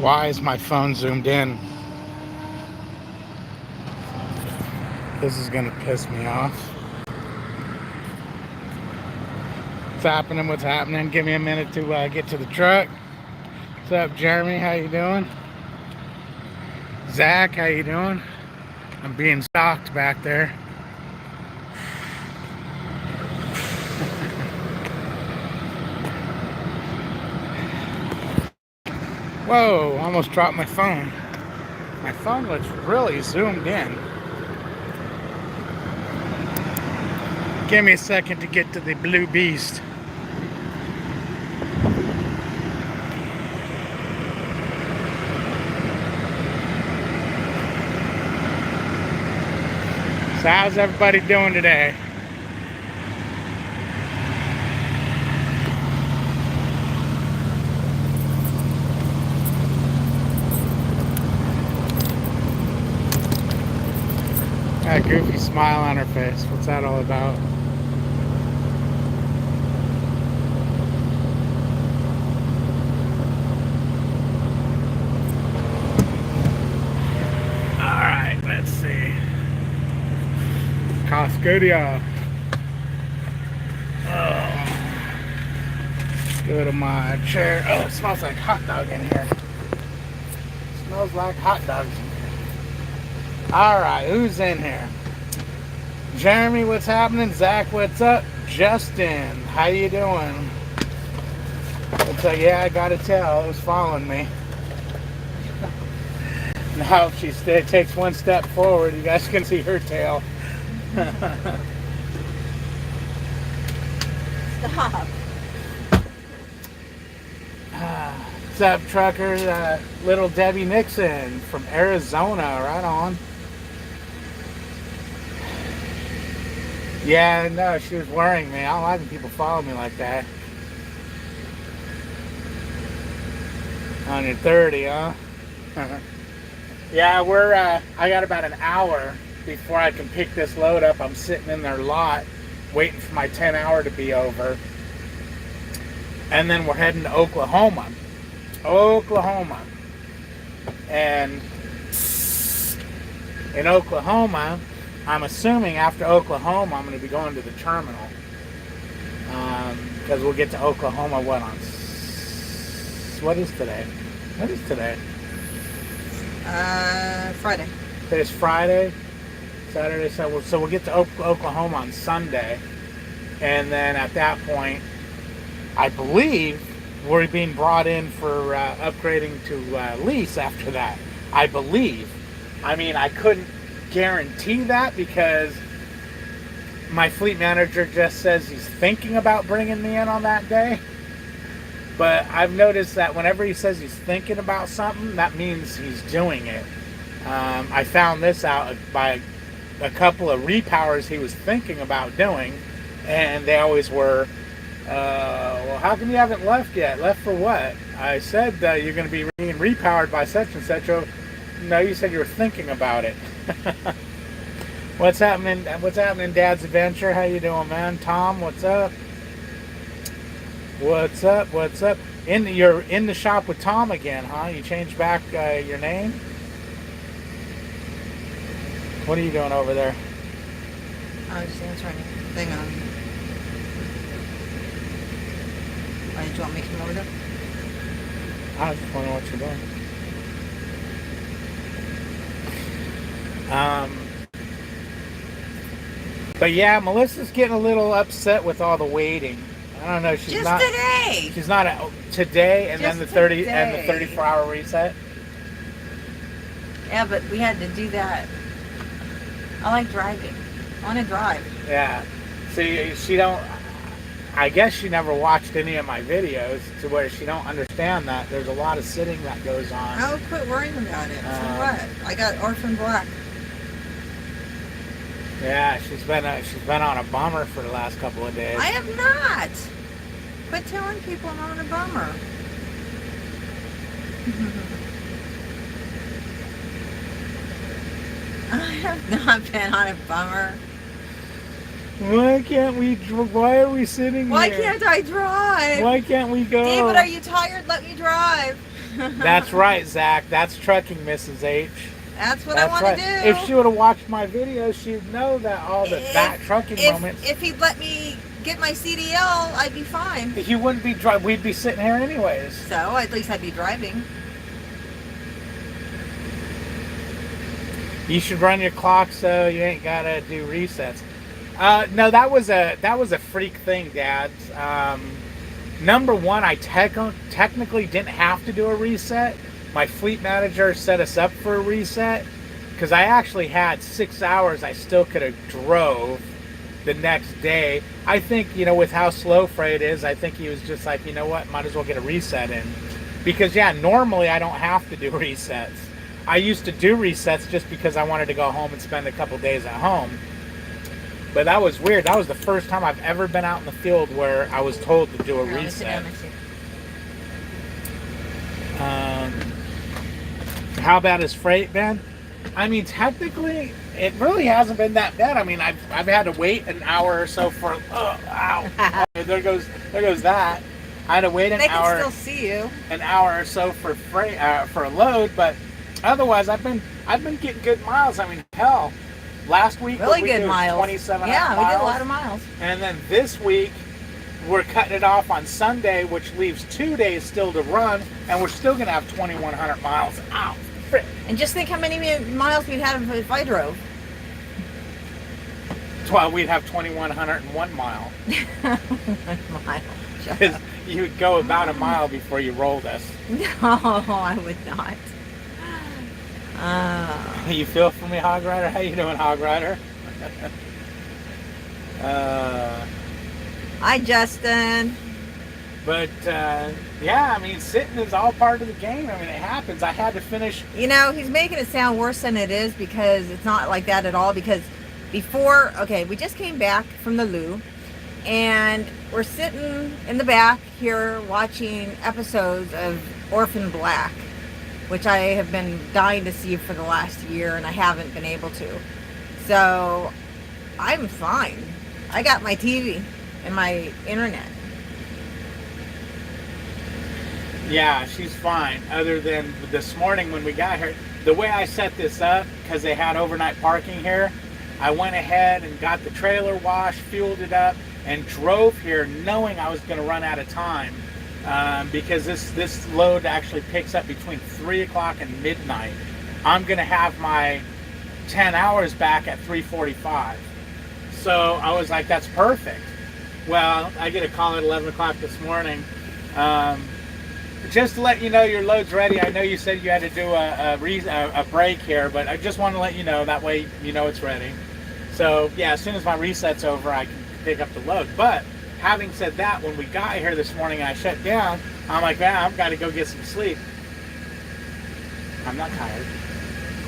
Why is my phone zoomed in? This is gonna piss me off. What's happening? What's happening? Give me a minute to get to the truck. What's up, Jeremy? How you doing? Zach, how you doing? I'm being stalked back there. Whoa, almost dropped my phone. My phone looks really zoomed in. Give me a second to get to the Blue Beast. So how's everybody doing today? Got a goofy smile on her face. What's that all about? Alright, let's see. Costco. Oh. Go to my chair. Oh, it smells like hot dog in here. It smells like hot dogs in here. Alright, who's in here? Jeremy, what's happening? Zach, what's up? Justin, how you doing? It's like, yeah, I gotta tell, it was following me. Now if she takes one step forward, you guys can see her tail. Stop. What's up, trucker? Little Debbie Nixon from Arizona, right on. Yeah, no, she was worrying me. I don't like when people follow me like that. On your 30, huh? Yeah, I got about an hour before I can pick this load up. I'm sitting in their lot waiting for my 10 hour to be over. And then we're heading to Oklahoma. And in Oklahoma, I'm assuming after Oklahoma, I'm going to be going to the terminal. Because we'll get to Oklahoma, what is today? What is today? Friday. Today's Friday, Saturday, so we'll get to Oklahoma on Sunday. And then at that point, I believe we're being brought in for upgrading to lease after that. I believe. I mean, I couldn't guarantee that because my fleet manager just says he's thinking about bringing me in on that day. But I've noticed that whenever he says he's thinking about something, that means he's doing it. I found this out by a couple of repowers he was thinking about doing, and they always were, well, how come you haven't left yet? Left for what? I said you're going to be being repowered by such and such. Oh, no, you said you were thinking about it. What's happening? What's happening, Dad's Adventure? How you doing, man? Tom, what's up? What's up? What's up? You're in the shop with Tom again, huh? You changed back your name? What are you doing over there? I was just answering a thing on. Why did you want me to come over there? I was just wondering what you're doing. But yeah, Melissa's getting a little upset with all the waiting. I don't know. She's not today. She's not today, and Just then the 30 today. and the 34-hour reset. Yeah, but we had to do that. I like driving. I want to drive. Yeah. See, she don't. I guess she never watched any of my videos to where she don't understand that there's a lot of sitting that goes on. I'll quit worrying about it. So what? I got Orphan Black. Yeah, she's been on a bummer for the last couple of days. I have not. Quit telling people I'm on a bummer. I have not been on a bummer. Why can't we? Why are we sitting Why here? can't I drive? Why can't we go? David, are you tired? Let me drive. That's right, Zach. That's trucking, Mrs. H. That's what That's I want right. to do. If she would have watched my videos, she'd know that all the that trucking moments. If he'd let me get my CDL, I'd be fine. You wouldn't be we'd be sitting here anyways. So at least I'd be driving. You should run your clock so you ain't gotta do resets. No, that was a freak thing, Dad. Number one, I technically didn't have to do a reset. My fleet manager set us up for a reset because I actually had 6 hours I still could have drove the next day. I think, with how slow freight is, I think he was just like, you know what, might as well get a reset in. Because, yeah, normally I don't have to do resets. I used to do resets just because I wanted to go home and spend a couple days at home. But that was weird. That was the first time I've ever been out in the field where I was told to do a reset. How bad has freight been? I mean, technically, it really hasn't been that bad. I mean, I've had to wait an hour or so for. Ow! There goes that. I had to wait an hour. They can still see you. An hour or so for freight for a load, but otherwise, I've been getting good miles. I mean, hell, last week really good miles. 2,700 yeah, miles. We did a lot of miles. And then this week, we're cutting it off on Sunday, which leaves 2 days still to run, and we're still going to have 2,100 miles. Ow, frick. And just think how many miles we'd have if I drove. Well, we'd have 2,101 mile. 1 mile. Because you would go about a mile before you rolled us. No, I would not. You feel for me, Hog Rider? How you doing, Hog Rider? Hi, Justin. But, yeah, I mean, sitting is all part of the game. I mean, it happens. I had to finish. He's making it sound worse than it is because it's not like that at all. Because before, we just came back from the loo, and we're sitting in the back here watching episodes of Orphan Black, which I have been dying to see for the last year, and I haven't been able to. So, I'm fine. I got my TV and my internet. Yeah, she's fine. Other than this morning when we got here, the way I set this up, because they had overnight parking here, I went ahead and got the trailer washed, fueled it up, and drove here knowing I was going to run out of time. Because this load actually picks up between 3 o'clock and midnight. I'm going to have my 10 hours back at 3:45. So I was like, that's perfect. Well, I get a call at 11 o'clock this morning. Just to let you know your load's ready. I know you said you had to do a break here, but I just want to let you know. That way you know it's ready. So, yeah, as soon as my reset's over, I can pick up the load. But having said that, when we got here this morning and I shut down, I'm like, man, I've got to go get some sleep. I'm not tired.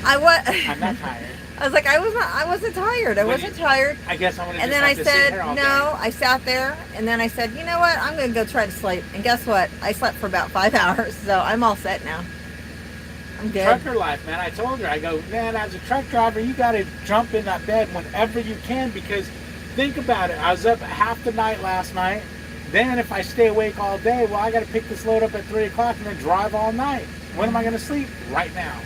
I'm not tired. I was like, I wasn't tired. I wasn't tired. I guess I'm going to And just then have I to sit said, here all no, day. I sat there, and then I said, you know what, I'm going to go try to sleep. And guess what? I slept for about 5 hours, so I'm all set now. I'm good. Trucker life, man. I told her, I go, man, as a truck driver, you got to jump in that bed whenever you can, because think about it. I was up half the night last night. Then if I stay awake all day, well, I got to pick this load up at 3 o'clock and then drive all night. When am I going to sleep? Right now.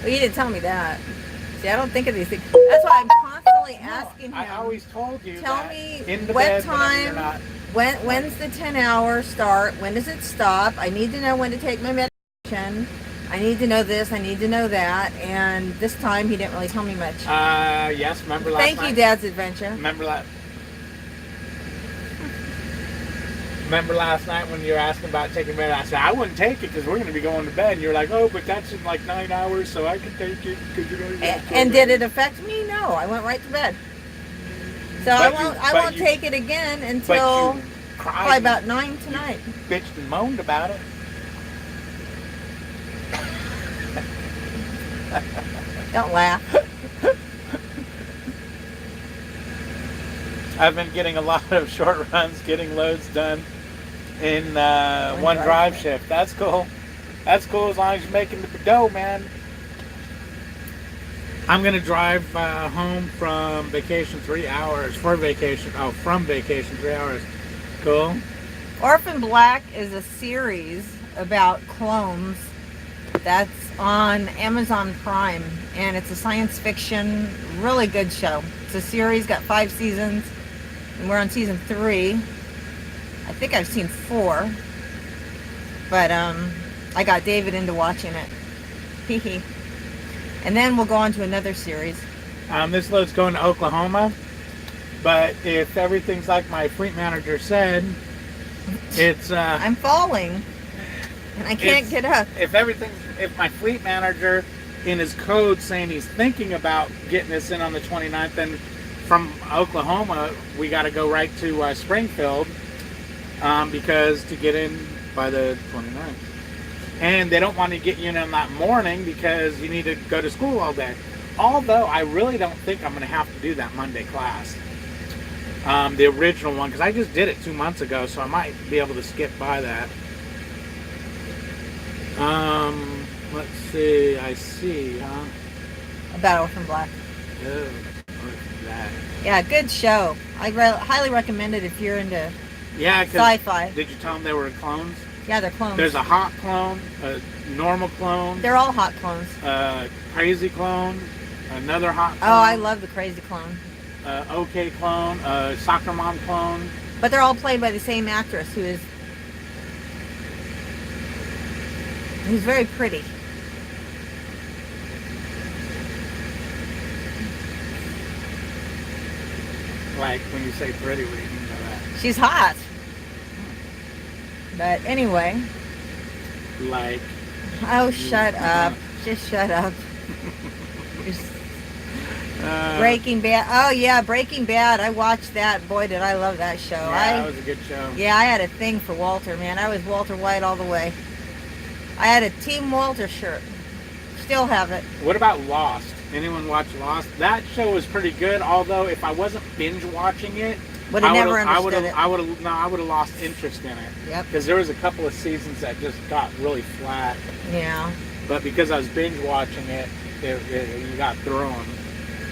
Well, you didn't tell me that. See, I don't think of these things. That's why I'm constantly asking him. I always told you. Tell me in the what bed time. Not... When's the 10-hour start? When does it stop? I need to know when to take my medication. I need to know this. I need to know that. And this time he didn't really tell me much. Yes. Remember last night? Thank you, Dad's Adventure. Remember last night when you were asking about taking bed? I said, I wouldn't take it because we're going to be going to bed. And you're like, oh, but that's in like 9 hours, so I can take it. Cause you know, and did it affect me? No, I went right to bed. So I won't take it again until probably about 9 tonight. You bitched and moaned about it. Don't laugh. I've been getting a lot of short runs, getting loads done in one drive shift. That's cool. That's cool as long as you're making the dough, man. I'm going to drive home from vacation 3 hours. From vacation 3 hours. Cool. Orphan Black is a series about clones. That's on Amazon Prime, and it's a science fiction, really good show. It's a series, got 5 seasons, and we're on season 3. I think I've seen 4, but I got David into watching it. Hee hee. And then we'll go on to another series. This load's going to Oklahoma, but if everything's like my fleet manager said, it's I'm falling, and I can't get up. If my fleet manager in his code saying he's thinking about getting us in on the 29th, then from Oklahoma we got to go right to Springfield because to get in by the 29th. And they don't want to get you in on that morning because you need to go to school all day. Although I really don't think I'm going to have to do that Monday class. The original one, because I just did it 2 months ago, so I might be able to skip by that. Let's see. I see, huh? A Battle from Black. Oh, what's that? Yeah, good show. I highly recommend it if you're into sci-fi. Did you tell them they were clones? Yeah, they're clones. There's a hot clone, a normal clone. They're all hot clones. Crazy clone, another hot clone. Oh, I love the crazy clone. Okay clone, soccer mom clone. But they're all played by the same actress who's very pretty. Like, when you say pretty, what do you mean by that? She's hot. But anyway. Like. Oh, shut up. Just shut up. Breaking Bad. Oh, yeah, Breaking Bad. I watched that. Boy, did I love that show. Yeah, that was a good show. Yeah, I had a thing for Walter, man. I was Walter White all the way. I had a Team Walter shirt. Still have it. What about Lost? Anyone watch Lost? That show was pretty good, although if I wasn't binge watching it, I would have lost interest in it. Yep. Because there was a couple of seasons that just got really flat. Yeah. But because I was binge watching it, you got thrown.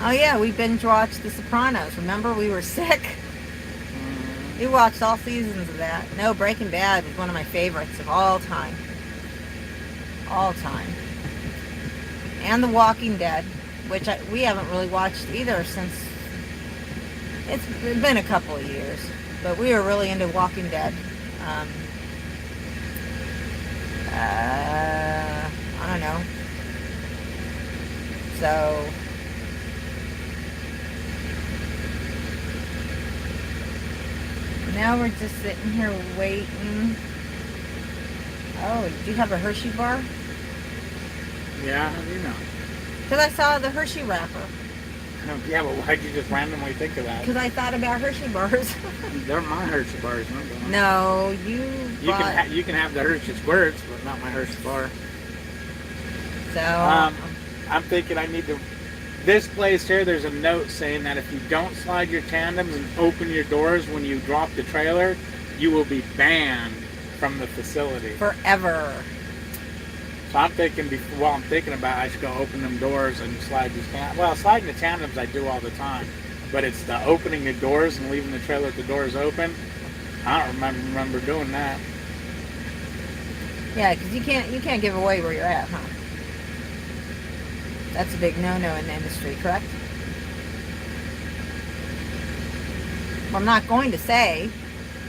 Oh yeah, we binge watched The Sopranos. Remember, we were sick. We watched all seasons of that. No, Breaking Bad was one of my favorites of all time. All time. And The Walking Dead, which we haven't really watched either since it's been a couple of years. But we were really into Walking Dead. I don't know. So now we're just sitting here waiting. Oh, do you have a Hershey bar? Yeah, how do you know? Because I saw the Hershey wrapper. Yeah, but why'd you just randomly think of that? Because I thought about Hershey bars. They're my Hershey bars, no? No, you can have the Hershey squirts, but not my Hershey bar. So I'm thinking I need to. This place here, there's a note saying that if you don't slide your tandems and open your doors when you drop the trailer, you will be banned from the facility. Forever. So I'm thinking, while I'm thinking about it, I should go open them doors and slide these tandems. Well, sliding the tandems I do all the time. But it's the opening the doors and leaving the trailer with the doors open. I don't remember doing that. Yeah, because you can't give away where you're at, huh? That's a big no-no in the industry, correct? Well, I'm not going to say.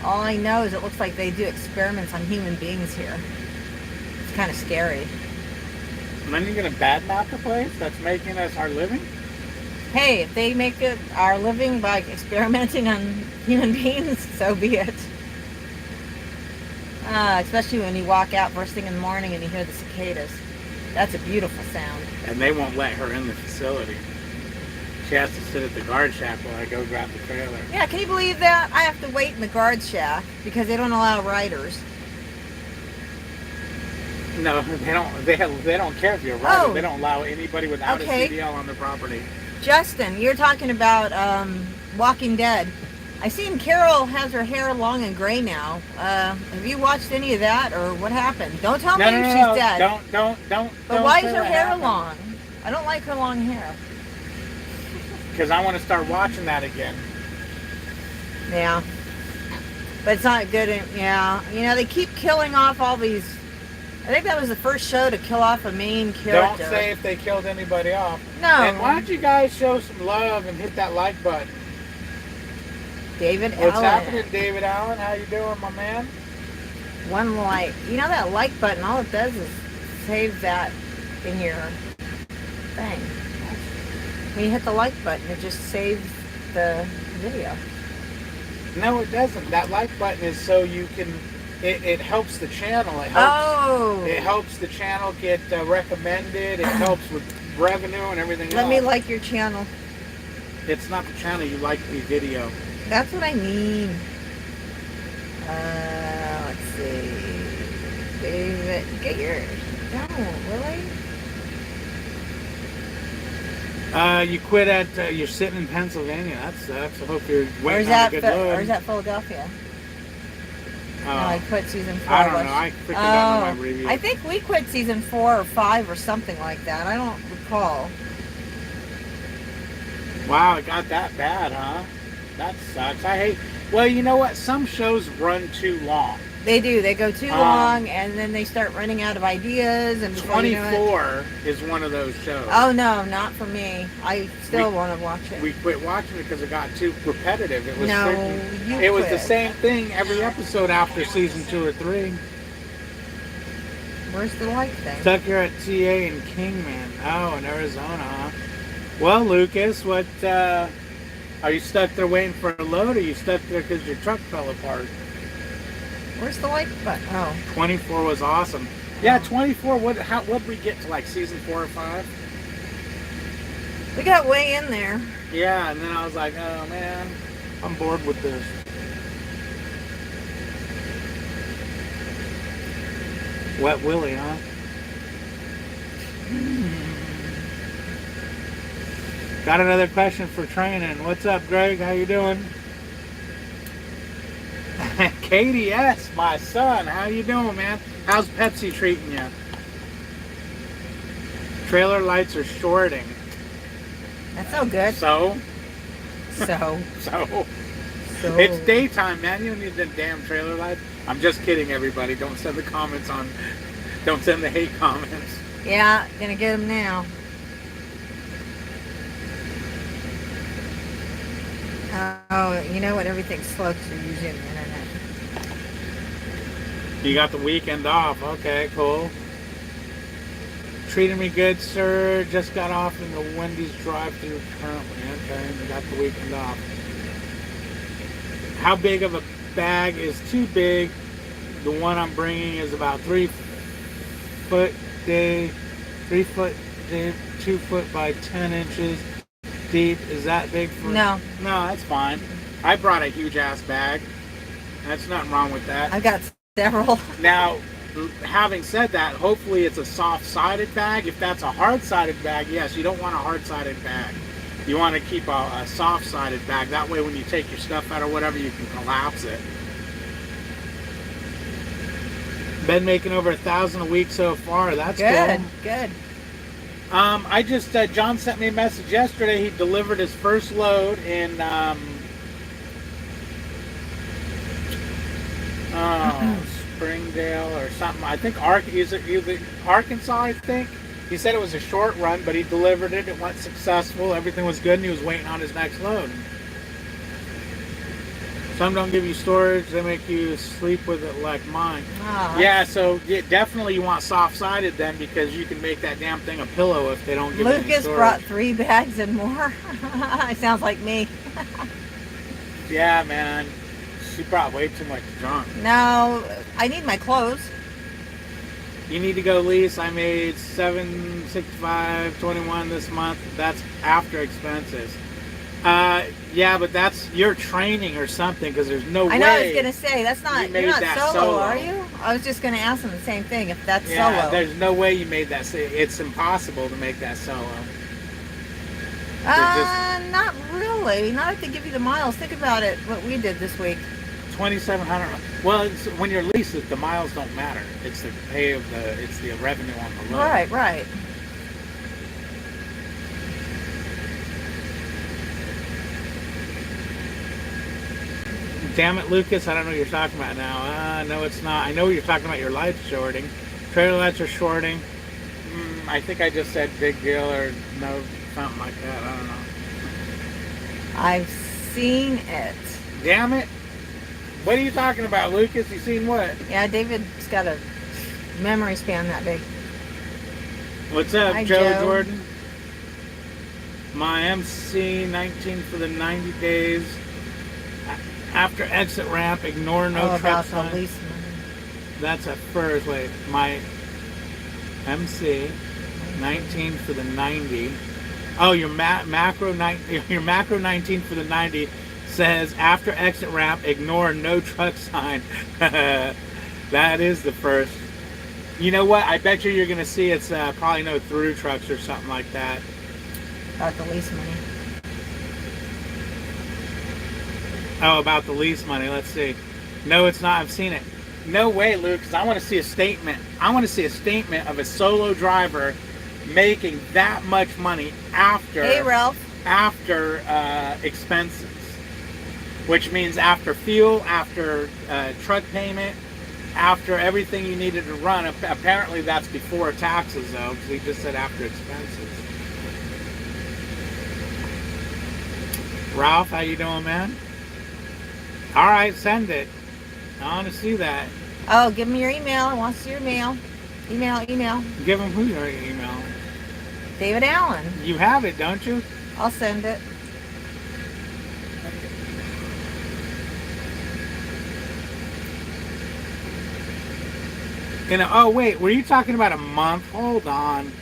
All I know is it looks like they do experiments on human beings here. It's kind of scary. And then you're going to badmouth the place that's making us our living? Hey, if they make it our living by experimenting on human beings, so be it. Especially when you walk out first thing in the morning and you hear the cicadas. That's a beautiful sound. And they won't let her in the facility. She has to sit at the guard shack while I go grab the trailer. Yeah, can you believe that? I have to wait in the guard shack because they don't allow riders. No, they don't. They don't care if you're a rider. They don't allow anybody without a CDL on the property. Justin, you're talking about Walking Dead. I seen Carol has her hair long and gray now. Have you watched any of that, or what happened? Don't tell me she's dead. Don't. But why is her hair long? I don't like her long hair. Because I want to start watching that again. Yeah. But it's not good. Yeah. You know, they keep killing off all these I think that was the first show to kill off a main character. Don't say if they killed anybody off. No. And why don't you guys show some love and hit that like button? David What's Allen. happening, David Allen? How you doing, my man? One like. You know that like button, all it does is save that in your thing. When you hit the like button, it just saves the video. No, it doesn't. That like button is so you can. It helps the channel. It helps. It helps the channel get recommended. It helps with revenue and everything else. Let me like your channel. It's not the channel. You like the video. That's what I mean. Let's see. David, get yours. No, really? You quit at. You're sitting in Pennsylvania. That sucks. I hope you're Or is waiting on a that good load. or is that Philadelphia? Oh. No, I quit season 4. I don't know. I freaking don't know my review. I think we quit season 4 or 5 or something like that. I don't recall. Wow, it got that bad, huh? That sucks. I hate. Well, you know what? Some shows run too long. They do. They go too long, and then they start running out of ideas. And before 24 you know it, is one of those shows. oh no, not for me. I still want to watch it. We quit watching it because it got too repetitive. It was No, you It was the quit. same thing every episode after season 2 or 3. Where's the like thing? Stuck here at TA in Kingman. Oh, in Arizona, huh? Well, Lucas, what? Are you stuck there waiting for a load, or are you stuck there because your truck fell apart? Where's the like button? Oh, 24 was awesome. Yeah, 24. What did we get to, like season 4 or 5? we got way in there. Yeah, and then I was like, oh man, I'm bored with this. Wet Willie, huh? Got another question for training. What's up, Greg? How you doing? KDS, my son. How you doing, man? How's Pepsi treating you? Trailer lights are shorting. That's so good. So? So. So? It's daytime, man. You don't need the damn trailer lights. I'm just kidding, everybody. Don't send the comments on... Don't send the hate comments. Yeah, gonna get them now. Oh, you know what? Everything's slow because you're using the internet. You got the weekend off. Okay, cool. Treating me good, sir. Just got off in the Wendy's drive-thru currently. Okay, you got the weekend off. How big of a bag is too big? The one I'm bringing is about 3 foot deep, 2 foot by 10 inches deep. Is that big for? No. No, that's fine. I brought a huge ass bag. That's nothing wrong with that. I've got several. Now, having said that, hopefully it's a soft-sided bag. If that's a hard-sided bag, yes, you don't want a hard-sided bag. You want to keep a soft-sided bag. That way when you take your stuff out or whatever, you can collapse it. Been making over 1,000 a week so far. That's Good, cool. good. I just, John sent me a message yesterday. He delivered his first load in, Springdale or something. I think Arkansas, I think. He said it was a short run, but he delivered it. It went successful. Everything was good, and he was waiting on his next load. Some don't give you storage. They make you sleep with it like mine. Oh, Yeah, so definitely you want soft-sided then, because you can make that damn thing a pillow if they don't give you any Lucas storage. brought 3 bags and more. It sounds like me. Yeah, man. She brought way too much junk. No, I need my clothes. You need to go lease. I made $765.21 this month. That's after expenses. Yeah, but that's your training or something, because there's no way. I know. I was gonna say that's not. made You're not that solo, solo. are you? I was just gonna ask them the same thing. If that's Yeah, solo. there's no way you made that. It's impossible to make that solo. Not really. Not if they give you the miles. Think about it. What we did this week. 2,700. Well, when you're leased, the miles don't matter. It's the pay of it's the revenue on the load. Right, right. Damn it, Lucas! I don't know what you're talking about now. No, it's not. I know you're talking about your life shorting. Trailers are shorting. I think I just said big deal or no, something like that. I don't know. I've seen it. Damn it. What are you talking about, Lucas? You seen what? Yeah, David's got a memory span that big. What's up, Hi, Joe Joe. Jordan? My MC 19 for the 90 days. After exit ramp, ignore no truck about the sign. lease money. That's at first. Wait, my MC 19 for the 90. Oh, your macro 19 for the 90 says after exit ramp, ignore no truck sign. That is the first. You know what? I bet you're going to see it's probably no through trucks or something like that. About the lease money. Oh, about the lease money. Let's see. No, it's not. I've seen it. No way, Luke, because I want to see a statement. I want to see a statement of a solo driver making that much money after Hey, Ralph. after expenses, which means after fuel, after truck payment, after everything you needed to run. Apparently, that's before taxes, though, because he just said after expenses. Ralph, how you doing, man? All right, send it. I want to see that. Oh, give him your email. I want to see your mail. Email. Give him who your email. David Allen. You have it, don't you? I'll send it. Oh, wait. Were you talking about a month? Hold on.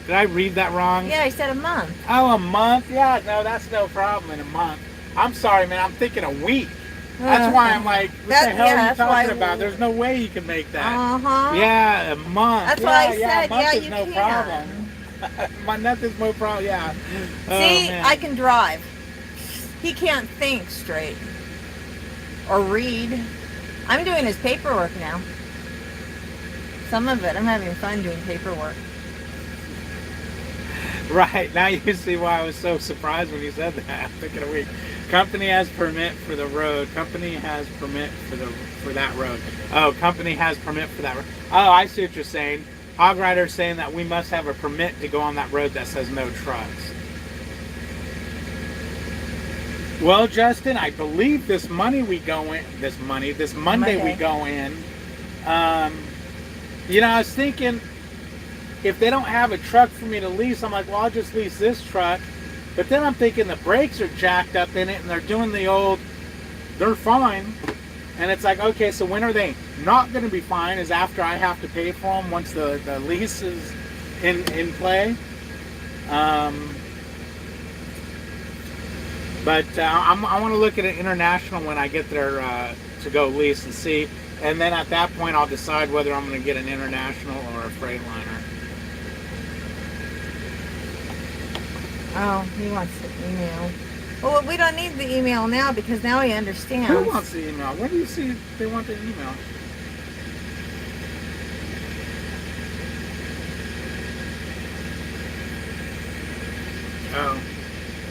Did I read that wrong? Yeah, I said a month. Oh, a month? Yeah, no, that's no problem in a month. I'm sorry, man. I'm thinking a week. That's why I'm like, what the hell are you talking about? There's no way you can make that. Uh-huh. Yeah, a month. That's what I said. A month Yeah, is you no can. problem. My month is no problem. Yeah. See, man. I can drive. He can't think straight or read. I'm doing his paperwork now. Some of it. I'm having fun doing paperwork. Right, now you see why I was so surprised when you said that. I'm thinking a week. Company has permit for the road. Company has permit for that road. Oh, company has permit for that road. Oh, I see what you're saying. Hog Rider is saying that we must have a permit to go on that road that says no trucks. Well, Justin, I believe this Monday we go in. We go in. You know, I was thinking, if they don't have a truck for me to lease, I'm like, well, I'll just lease this truck. But then I'm thinking the brakes are jacked up in it and they're doing the old, they're fine. And it's like, okay, so when are they not going to be fine is after I have to pay for them once the lease is in play. But I want to look at an international when I get there to go lease and see. And then at that point, I'll decide whether I'm going to get an international or a Freightliner. Oh, he wants the email. Well, we don't need the email now because now he understands. Who wants the email? Where do you see they want the email? Oh.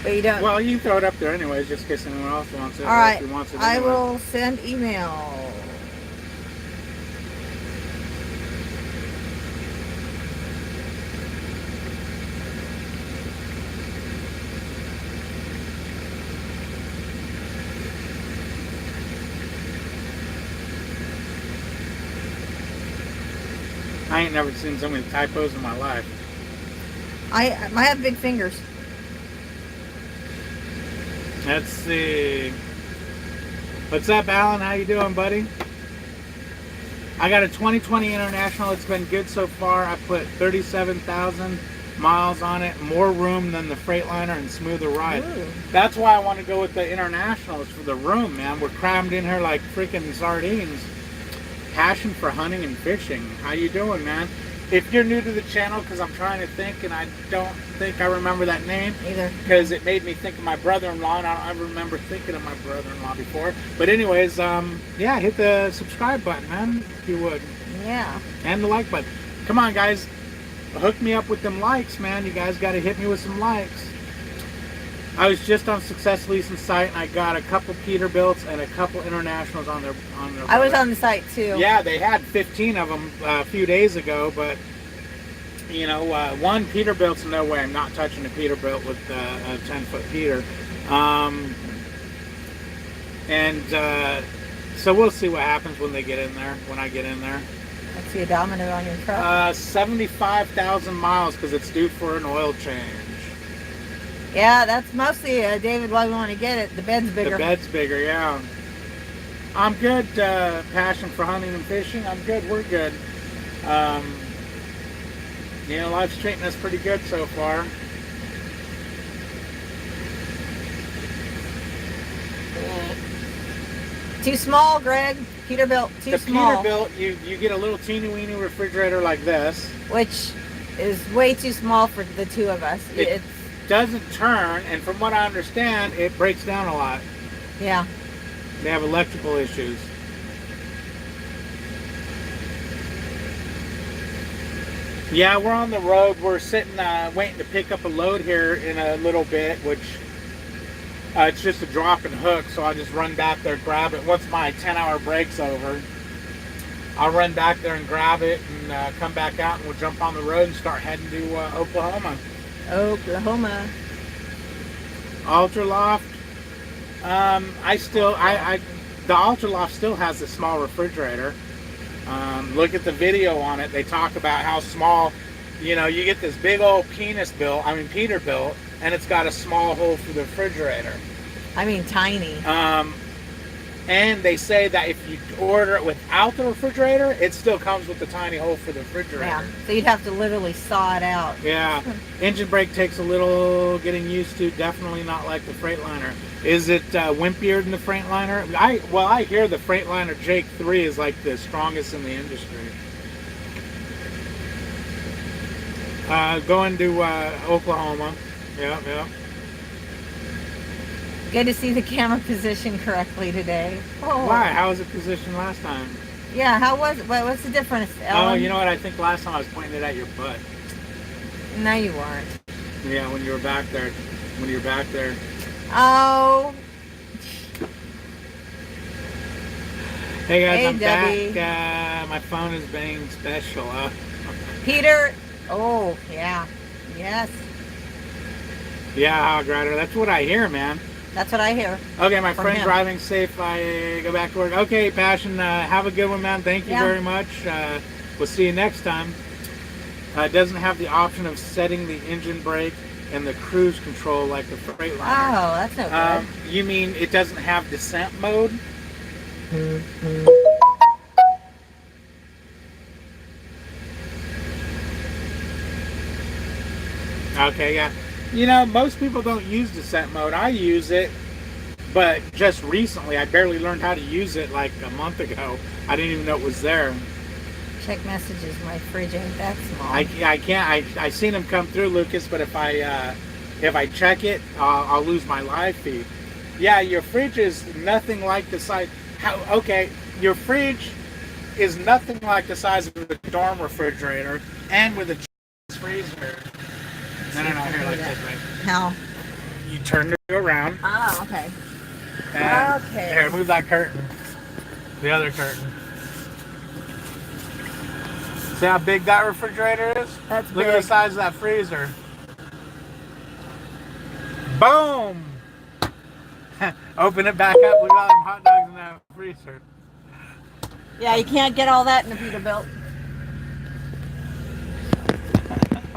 But you don't. Well, you can throw it up there anyways, just in case anyone else wants it. All right. If he wants it I anyway. will send email. I ain't never seen so many typos in my life. I have big fingers. Let's see. What's up, Alan? How you doing, buddy? I got a 2020 International. It's been good so far. I put 37,000 miles on it. More room than the Freightliner and smoother ride. Ooh. That's why I want to go with the Internationals for the room, man. We're crammed in here like freaking sardines. Passion for hunting and fishing. How you doing, man? If you're new to the channel, because I'm trying to think, and I don't think I remember that name, Either. because it made me think of my brother-in-law, and I don't ever remember thinking of my brother-in-law before. But anyways, yeah, hit the subscribe button, man, if you would. Yeah. And the like button. Come on, guys. Hook me up with them likes, man. You guys got to hit me with some likes. I was just on Success Leasing site, and I got a couple Peterbilts and a couple Internationals on their. I was on the site too. Yeah, they had 15 of them a few days ago, but you know, one Peterbilt's no way. I'm not touching a Peterbilt with a 10-foot Peter. So we'll see what happens when they get in there. When I get in there. Let's see a odometer on your truck. 75,000 miles because it's due for an oil change. Yeah, that's mostly David. Why we want to get it? The bed's bigger. The bed's bigger, yeah. I'm good. Passion for hunting and fishing. I'm good. We're good. You know, life's treating us pretty good so far. Too small, Greg. Peterbilt, too small. The Peterbilt, you get a little teeny weeny refrigerator like this, which is way too small for the two of us. It doesn't turn, and from what I understand, it breaks down a lot. Yeah. They have electrical issues. Yeah, we're on the road. We're sitting, waiting to pick up a load here in a little bit, which it's just a drop and hook, so I'll just run back there, grab it. Once my 10-hour break's over, I'll run back there and grab it and come back out, and we'll jump on the road and start heading to Oklahoma. Oklahoma. Ultraloft. The Ultraloft still has a small refrigerator. Look at the video on it. They talk about how small, you know, you get this big old Peterbilt, and it's got a small hole for the refrigerator. I mean, tiny. And they say that if you order it without the refrigerator, it still comes with the tiny hole for the refrigerator. Yeah, so you'd have to literally saw it out. Yeah. Engine brake takes a little getting used to. Definitely not like the Freightliner. Is it wimpier than the Freightliner? I hear the Freightliner Jake 3 is like the strongest in the industry. Going to Oklahoma. Yeah. Good to see the camera positioned correctly today. Oh. Why? How was it positioned last time? Yeah, how was it? What's the difference, Ellen? Oh, you know what? I think last time I was pointing it at your butt. No, you weren't. Yeah, when you were back there. Oh. Hey guys, hey, I'm Debbie. back. My phone is being special. Peter. Oh, yeah. Yes. Yeah, Grider. That's what I hear, man. That's what I hear. Okay, my friend driving safe. I go back to work. Okay, Passion, have a good one, man. Thank you very much. We'll see you next time. It doesn't have the option of setting the engine brake and the cruise control like the Freightliner. Oh, that's no good. You mean it doesn't have descent mode? Okay, yeah. You know, most people don't use descent mode. I use it, but just recently. I barely learned how to use it like a month ago. I didn't even know it was there. Check messages. My fridge ain't that small. I can't. I seen them come through, Lucas, but if I check it, I'll lose my live feed. Yeah, your fridge is nothing like the size. Okay, your fridge is nothing like the size of a dorm refrigerator, and with a freezer. No, here, like this, right? How? You turn it around. Oh, okay. Okay. Here, move that curtain. The other curtain. See how big that refrigerator is? That's Look at the size of that freezer. Boom! Open it back up. Look at all them hot dogs in that freezer. Yeah, you can't get all that in the Peterbilt.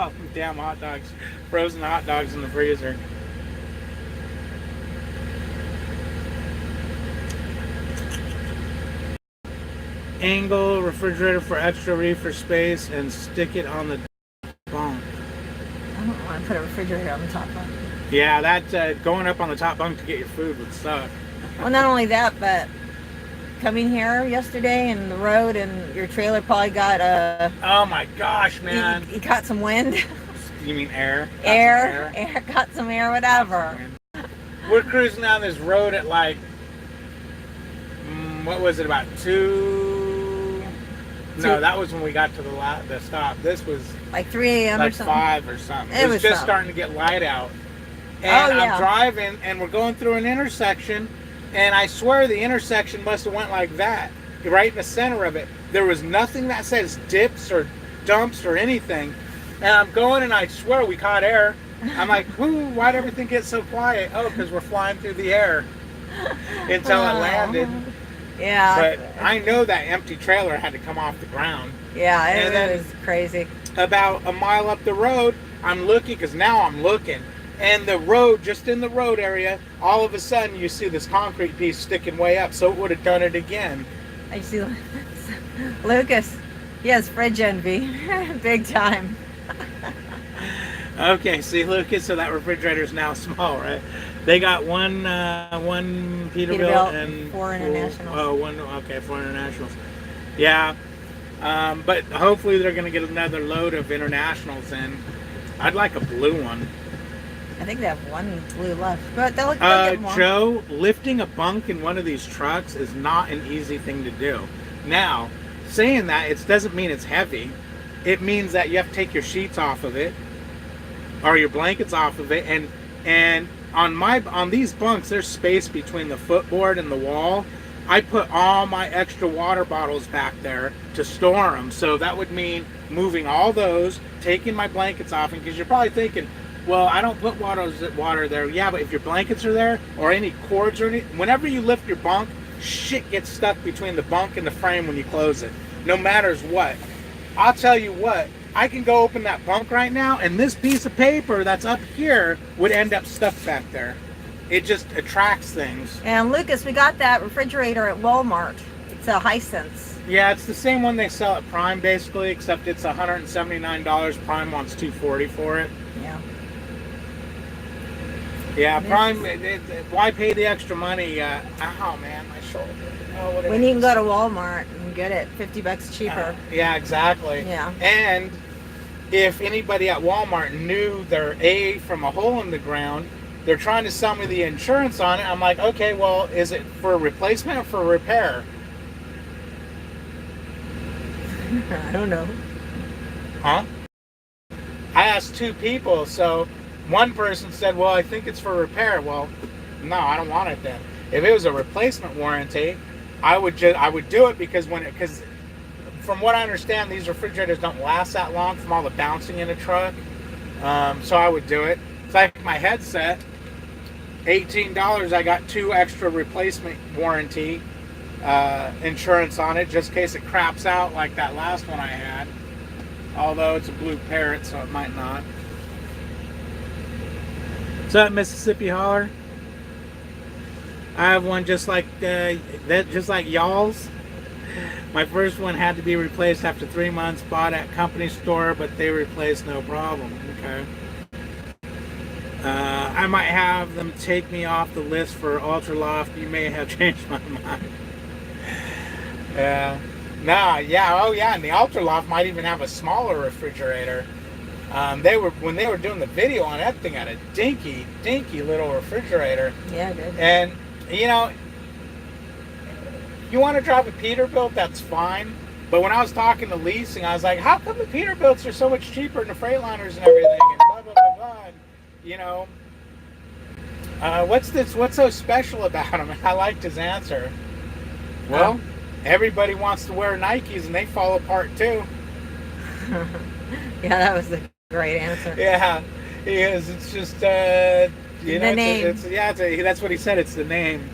Oh, damn hot dogs. Frozen hot dogs in the freezer. Angle refrigerator for extra reefer space and stick it on the bunk. I don't want to put a refrigerator on the top bunk. Yeah, that going up on the top bunk to get your food would suck. Well, not only that, but coming here yesterday in the road, and your trailer probably got oh my gosh, man! You caught some wind. You mean air? Air, got some air, whatever. We're cruising down this road at like, what was it, about 2? No, that was when we got to the stop. This was like 3 a.m. like or something. 5 or something. It was just starting to get light out. And Oh, yeah. I'm driving, and we're going through an intersection, and I swear the intersection must have went like that, right in the center of it. There was nothing that says dips or dumps or anything. And I'm going, and I swear we caught air. I'm like, why'd everything get so quiet? Oh, because we're flying through the air until it landed. Yeah. But I know that empty trailer had to come off the ground. Yeah, And then- it was crazy. About a mile up the road, I'm looking, because now I'm looking. And the road, just in the road area, all of a sudden you see this concrete piece sticking way up. So it would have done it again. I see Lucas. He has fridge envy. Big time. Okay, see, Lucas, so that refrigerator's now small, right? They got one Peterbilt and 4 internationals. Okay, 4 internationals. Yeah, but hopefully they're going to get another load of internationals in. I'd like a blue one. I think they have one blue left, but they'll get more. Joe, lifting a bunk in one of these trucks is not an easy thing to do. Now, saying that, it doesn't mean it's heavy. It means that you have to take your sheets off of it, or your blankets off of it, and on these bunks, there's space between the footboard and the wall. I put all my extra water bottles back there to store them. So that would mean moving all those, taking my blankets off, and because you're probably thinking, well, I don't put water there. Yeah, but if your blankets are there, or any cords or anything, whenever you lift your bunk, shit gets stuck between the bunk and the frame when you close it. No matters what. I'll tell you what, I can go open that bunk right now, and this piece of paper that's up here would end up stuck back there. It just attracts things. And Lucas, we got that refrigerator at Walmart. It's a Hisense. Yeah, it's the same one they sell at Prime, basically, except it's $179. Prime wants $240 for it. Yeah. Yeah, Prime, why pay the extra money? Oh, man, my shoulder. Oh, what When you can go to Walmart and get it $50 cheaper. Yeah, exactly. Yeah. And if anybody at Walmart knew their A from a hole in the ground, they're trying to sell me the insurance on it. I'm like, okay, well, is it for replacement or for repair? I don't know. Huh? I asked 2 people, so one person said, well, I think it's for repair. Well, no, I don't want it then. If it was a replacement warranty, I would do it, because from what I understand, these refrigerators don't last that long from all the bouncing in a truck. So I would do it. It's like my headset, $18. I got 2 extra replacement warranty insurance on it, just in case it craps out like that last one I had. Although it's a blue Parrot, so it might not. What's up, Mississippi Holler? I have one just like y'all's. My first one had to be replaced after 3 months. Bought at company store, but they replaced no problem. Okay. I might have them take me off the list for Ultra Loft. You may have changed my mind. Yeah. Nah. Yeah. Oh, yeah. And the Ultra Loft might even have a smaller refrigerator. When they were doing the video on that thing, had a dinky little refrigerator. Yeah, it did. And you know, you want to drive a Peterbilt, that's fine. But when I was talking to Leasing, I was like, how come the Peterbilts are so much cheaper than the Freightliners and everything? And blah, blah, blah, blah. And, you know, what's so special about them? I liked his answer. Well, everybody wants to wear Nikes, and they fall apart too. Yeah, that was a great answer. Yeah, he is. It's just, the name. That's what he said. It's the name.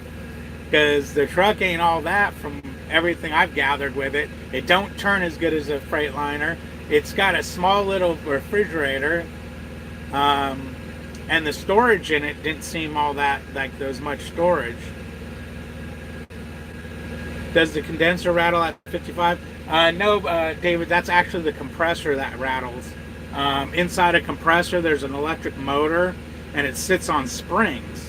Because the truck ain't all that from everything I've gathered with it. It don't turn as good as a Freightliner. It's got a small little refrigerator. And the storage in it didn't seem all that, like there was much storage. Does the condenser rattle at 55? No, David, that's actually the compressor that rattles. Inside a compressor, there's an electric motor, and it sits on springs.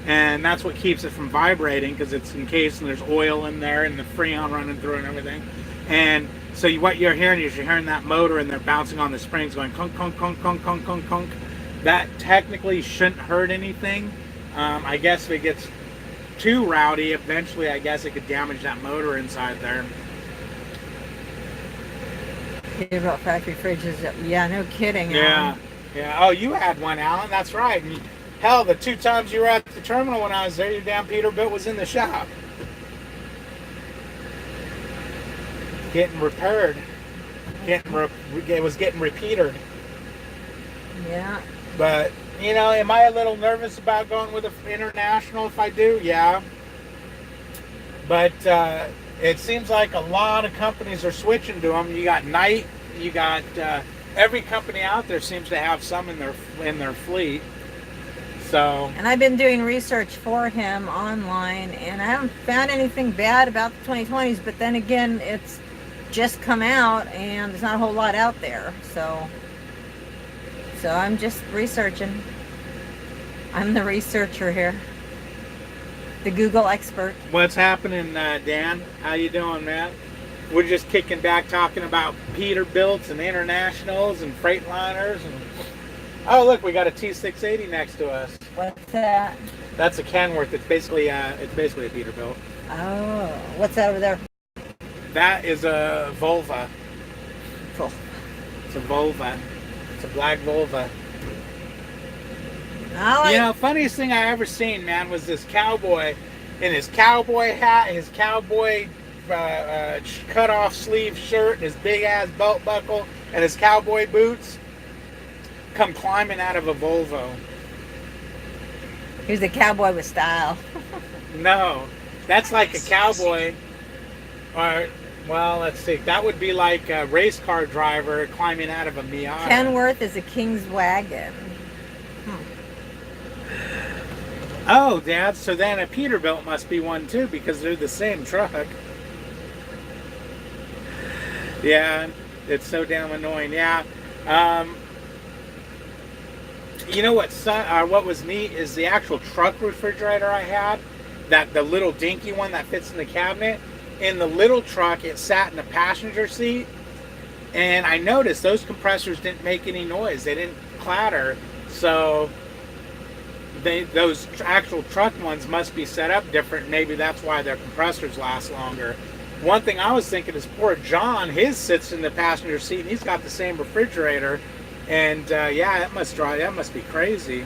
And that's what keeps it from vibrating, because it's encased and there's oil in there and the freon running through and everything. And so what you're hearing is you're hearing that motor, and they're bouncing on the springs going conk, conk, conk, conk, conk, conk, conk. That technically shouldn't hurt anything. I guess if it gets too rowdy, eventually I guess it could damage that motor inside there. About factory fridges. Yeah, no kidding. Yeah. Alan. Yeah. Oh, you had one, Alan. That's right. Hell, the 2 times you were at the terminal when I was there, your damn Peterbilt was in the shop. Getting repaired. It was getting repeated. Yeah. But, you know, am I a little nervous about going with an international if I do? Yeah. But it seems like a lot of companies are switching to them. You got Knight, you got every company out there seems to have some in their fleet. So. And I've been doing research for him online, and I haven't found anything bad about the 2020s. But then again, it's just come out, and there's not a whole lot out there. So I'm just researching. I'm the researcher here, the Google expert. What's happening, Dan? How you doing, man? We're just kicking back, talking about Peterbilts and internationals and Freightliners. And oh, look, we got a T680 next to us. What's that? That's a Kenworth. It's basically a Peterbilt. Oh, what's that over there? That is a Volva. Oh. It's a Volva. It's a black Volva. You know, funniest thing I ever seen, man, was this cowboy in his cowboy hat, his cowboy cut-off sleeve shirt, and his big-ass belt buckle, and his cowboy boots, come climbing out of a Volvo. He was a cowboy with style. No, that's like a cowboy, or, well, let's see, that would be like a race car driver climbing out of a Miata. Kenworth is a King's wagon. Oh, Dad, so then a Peterbilt must be one too, because they're the same truck. Yeah, it's so damn annoying. Yeah. You know what was neat is the actual truck refrigerator I had, the little dinky one that fits in the cabinet. In the little truck, it sat in the passenger seat, and I noticed those compressors didn't make any noise. They didn't clatter, so those actual truck ones must be set up different. Maybe that's why their compressors last longer. One thing I was thinking is poor John, his sits in the passenger seat and he's got the same refrigerator, and yeah, that must be crazy.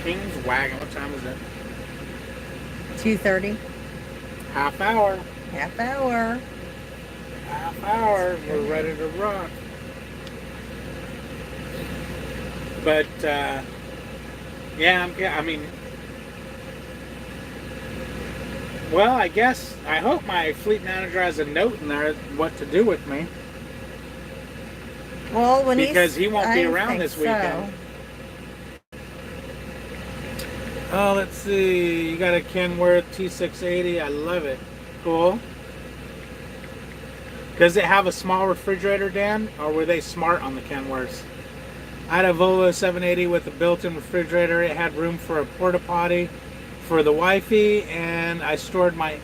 King's wagon. What time is it? 2:30. Half hour. Half hour. Half hour. We're ready to rock. But yeah, I mean, well, I hope my fleet manager has a note in there what to do with me. Well, because he won't be around this weekend. Oh, let's see. You got a Kenworth T680. I love it. Cool. Does it have a small refrigerator, Dan? Or were they smart on the Kenworths? I had a Volvo 780 with a built-in refrigerator. It had room for a porta potty for the wifey, and I stored my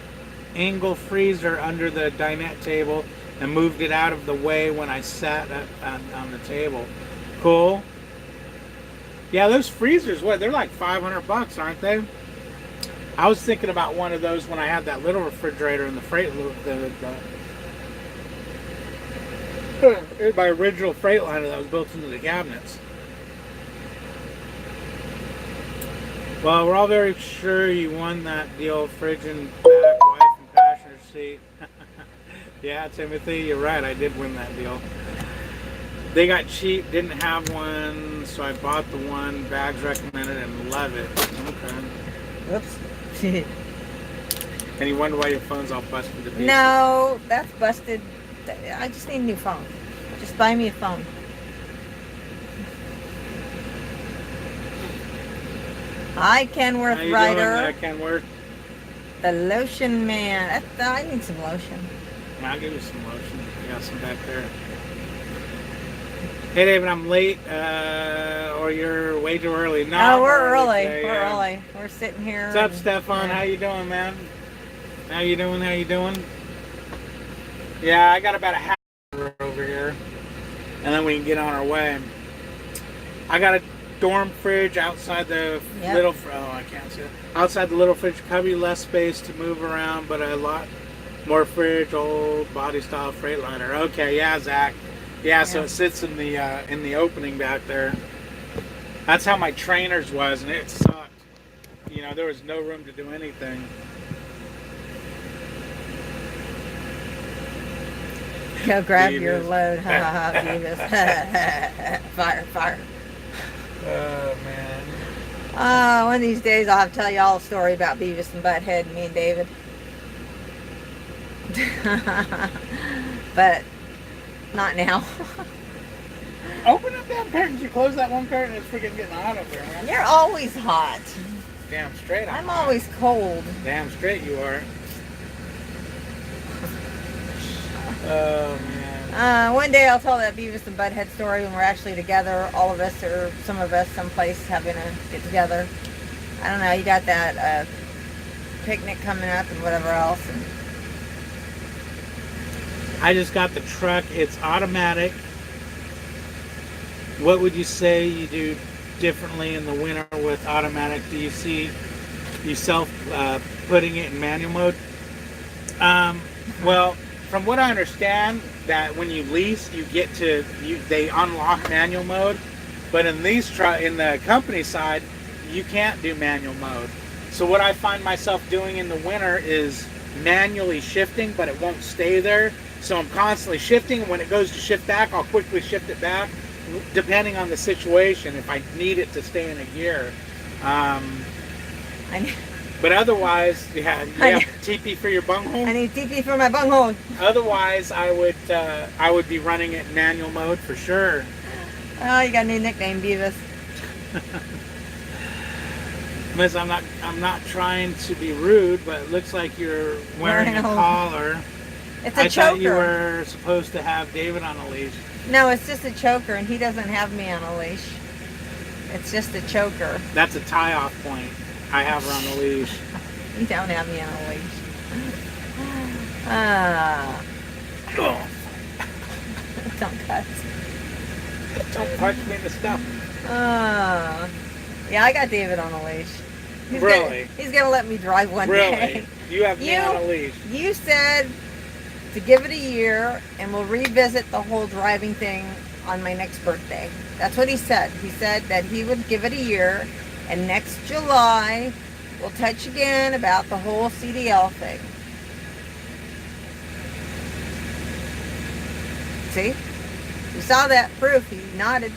angle freezer under the dinette table and moved it out of the way when I sat on the table. Cool. Yeah, those freezers, they're like $500, aren't they? I was thinking about one of those when I had that little refrigerator in the my original Freightliner that was built into the cabinets. Well, we're all very sure you won that deal, fridge and back, wife and passenger seat. Yeah, Timothy, you're right, I did win that deal. They got cheap, didn't have one, so I bought the one. Bags recommended and love it. Okay. Oops. And you wonder why your phone's all busted to pieces? No, that's busted. I just need a new phone. Just buy me a phone. Hi, Kenworth How you Rider. doing, Kenworth? The lotion man. I need some lotion. I'll give you some lotion. I got some back there. Hey, David, I'm late, or you're way too early. No, we're early. We're early. We're sitting here. What's up, Stefan? How you doing, man? How you doing? Yeah, I got about a half hour over here, and then we can get on our way. I got storm fridge outside the Yep. little. Oh, I can't see it. Outside the little fridge, probably less space to move around, but a lot more fridge. Old body style Freightliner. Okay, yeah, Zach. Yeah, so Yeah. it sits in the opening back there. That's how my trainer's was, and it sucked. You know, there was no room to do anything. Go grab your Beavis. load. Ha ha ha, Beavis. Fire, fire. Oh man. One of these days I'll have to tell you all a story about Beavis and Butthead and me and David. But not now. Open up that curtain. You close that one curtain. It's freaking getting hot up there, man. You're always hot. Damn straight. I'm hot. always cold. Damn straight you are. Oh man. One day I'll tell that Beavis and Butthead story when we're actually together, all of us or some of us someplace having a get together. I don't know, you got that picnic coming up and whatever else. And I just got the truck. It's automatic. What would you say you do differently in the winter with automatic? Do you see yourself putting it in manual mode? Well, from what I understand, that when you lease, you get to they unlock manual mode, but in in the company side, you can't do manual mode. So what I find myself doing in the winter is manually shifting, but it won't stay there. So I'm constantly shifting, and when it goes to shift back, I'll quickly shift it back, depending on the situation, if I need it to stay in a gear. I But otherwise, yeah, you have TP for your bunghole. need TP for my bunghole. Otherwise, I would be running it in manual mode for sure. Oh, you got a new nickname, Beavis. Miss, I'm not trying to be rude, but it looks like you're wearing a collar. It's a I choker. thought you were supposed to have David on a leash. No, it's just a choker, and he doesn't have me on a leash. It's just a choker. That's a tie-off point. I have her on a leash. You don't have me on a leash. Oh, Don't cut. don't punch me in the stomach. Yeah, I got David on a leash. Really? He's gonna let me drive one Really? day. You have me on a leash. You said to give it a year, and we'll revisit the whole driving thing on my next birthday. That's what he said. He said that he would give it a year, and next July we'll touch again about the whole CDL thing. See? You saw that proof. He nodded.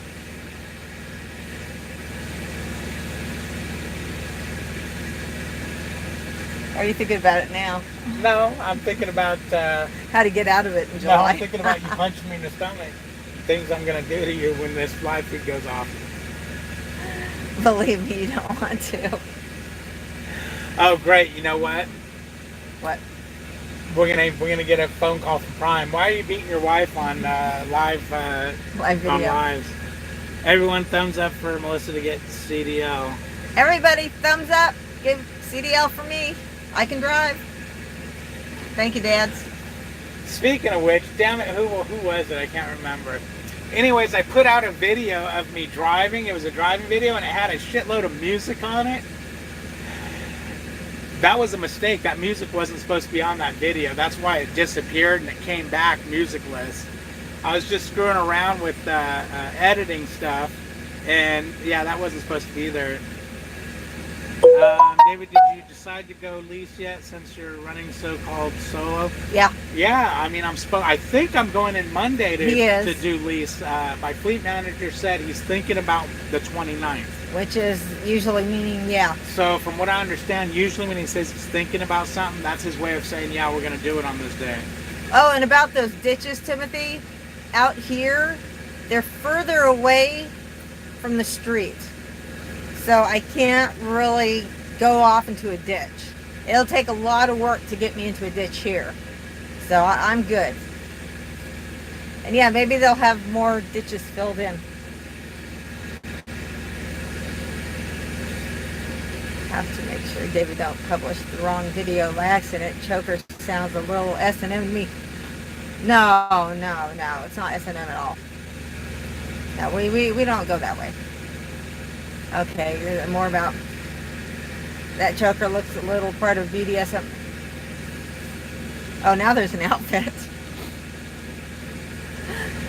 Or are you thinking about it now? No, I'm thinking about. How to get out of it in No, July? I'm thinking about you punching me in the stomach. Things I'm gonna do to you when this fly feed goes off. Believe me, you don't want to. Oh, great! You know what? What? We're gonna get a phone call from Prime. Why are you beating your wife on live Live video. on lives? Everyone, thumbs up for Melissa to get CDL. Everybody, thumbs up. Give CDL for me. I can drive. Thank you, Dads. Speaking of which, damn it, who was it? I can't remember. Anyways, I put out a video of me driving. It was a driving video, and it had a shitload of music on it. That was a mistake. That music wasn't supposed to be on that video. That's why it disappeared and it came back musicless. I was just screwing around with editing stuff, and yeah, that wasn't supposed to be there. David, did you decide to go lease yet since you're running so-called solo? Yeah. Yeah, I mean, I think I'm going in Monday He is. to do lease. My fleet manager said he's thinking about the 29th. Which is usually meaning, yeah. So from what I understand, usually when he says he's thinking about something, that's his way of saying, yeah, we're going to do it on this day. Oh, and about those ditches, Timothy, out here, they're further away from the street. So I can't really go off into a ditch. It'll take a lot of work to get me into a ditch here. So I'm good. And yeah, maybe they'll have more ditches filled in. Have to make sure David don't publish the wrong video by accident. Choker sounds a little S&M to me. No, it's not S&M at all. No, we don't go that way. Okay, you're more about that choker looks a little part of BDSM. Oh, now there's an outfit.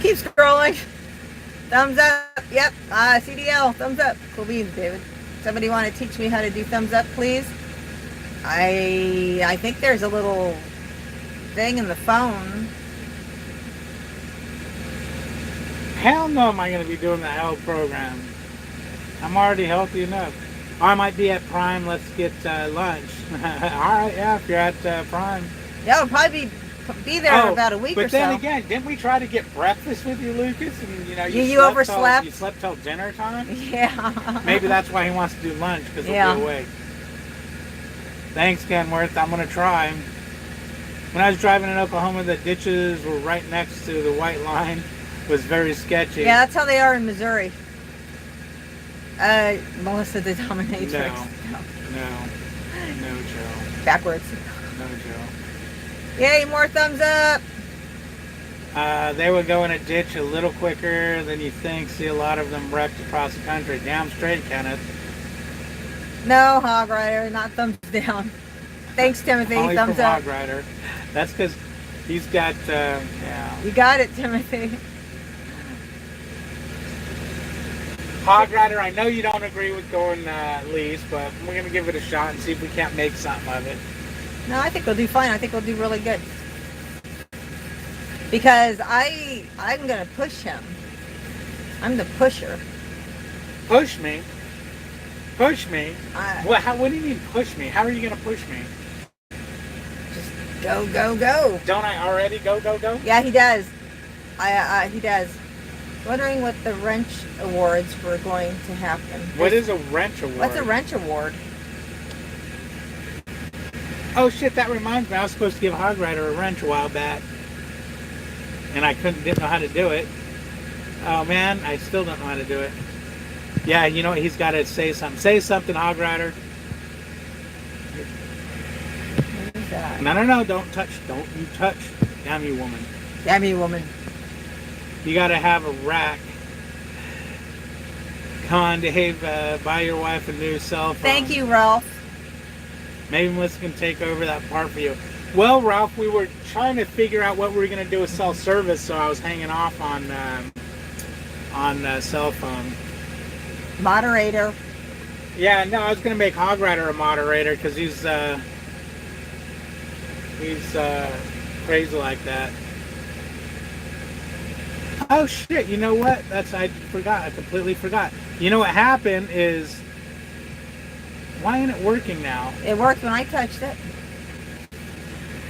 Keep scrolling. Thumbs up. Yep. CDL. Thumbs up. Cool beans, David. Somebody want to teach me how to do thumbs up, please? I think there's a little thing in the phone. Hell no am I going to be doing the health program. I'm already healthy enough. Or I might be at Prime. Let's get lunch. Alright, yeah, if you're at Prime. Yeah, it'll probably be there in about a week or so. But then again, didn't we try to get breakfast with you, Lucas? And you overslept. You slept till dinner time? Yeah. Maybe that's why he wants to do lunch, because he'll be awake. Thanks, Kenworth. I'm going to try. When I was driving in Oklahoma, the ditches were right next to the white line. It was very sketchy. Yeah, that's how they are in Missouri. Melissa the Dominatrix. No, Joe. Backwards. No, Joe. Yay, more thumbs up. They would go in a ditch a little quicker than you think. See a lot of them wrecked across the country. Damn straight, Kenneth. No, Hog Rider, not thumbs down. Thanks, Timothy. Only thumbs from up. Hog Rider. That's because he's got, yeah. You got it, Timothy. Hog Rider, I know you don't agree with going lease, but we're going to give it a shot and see if we can't make something of it. No, I think we'll do fine. I think we'll do really good. Because I'm going to push him. I'm the pusher. Push me? Push me? What do you mean push me? How are you going to push me? Just go, go, go. Don't I already go, go, go? Yeah, he does. He does. Wondering what the wrench awards were going to happen. What is a wrench award? What's a wrench award? Oh shit, that reminds me. I was supposed to give Hog Rider a wrench a while back. And I didn't know how to do it. Oh man, I still don't know how to do it. Yeah, you know what? He's got to say something. Say something, Hog Rider. What is that? No. Don't touch. Don't you touch. Damn you, woman. Damn you, woman. You got to have a rack. Come on, Dave. Buy your wife a new cell phone. Thank you, Ralph. Maybe Melissa can take over that part for you. Well, Ralph, we were trying to figure out what we were going to do with cell service, so I was hanging off on cell phone. Moderator. Yeah, no, I was going to make Hog Rider a moderator because he's crazy like that. Oh shit! You know what? I forgot. I completely forgot. You know what happened is, why ain't it working now? It worked when I touched it.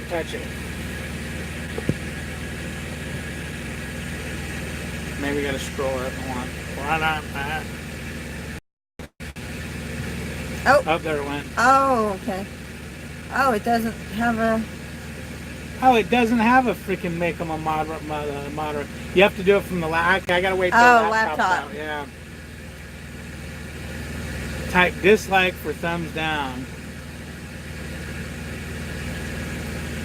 Touch it. Maybe we gotta scroll up one. Oh, there it went. Oh, okay. Oh, it doesn't have a... Oh, it doesn't have a freaking make them a moderate. You have to do it from the laptop. I gotta wait till the laptop's out. Yeah. Type dislike for thumbs down.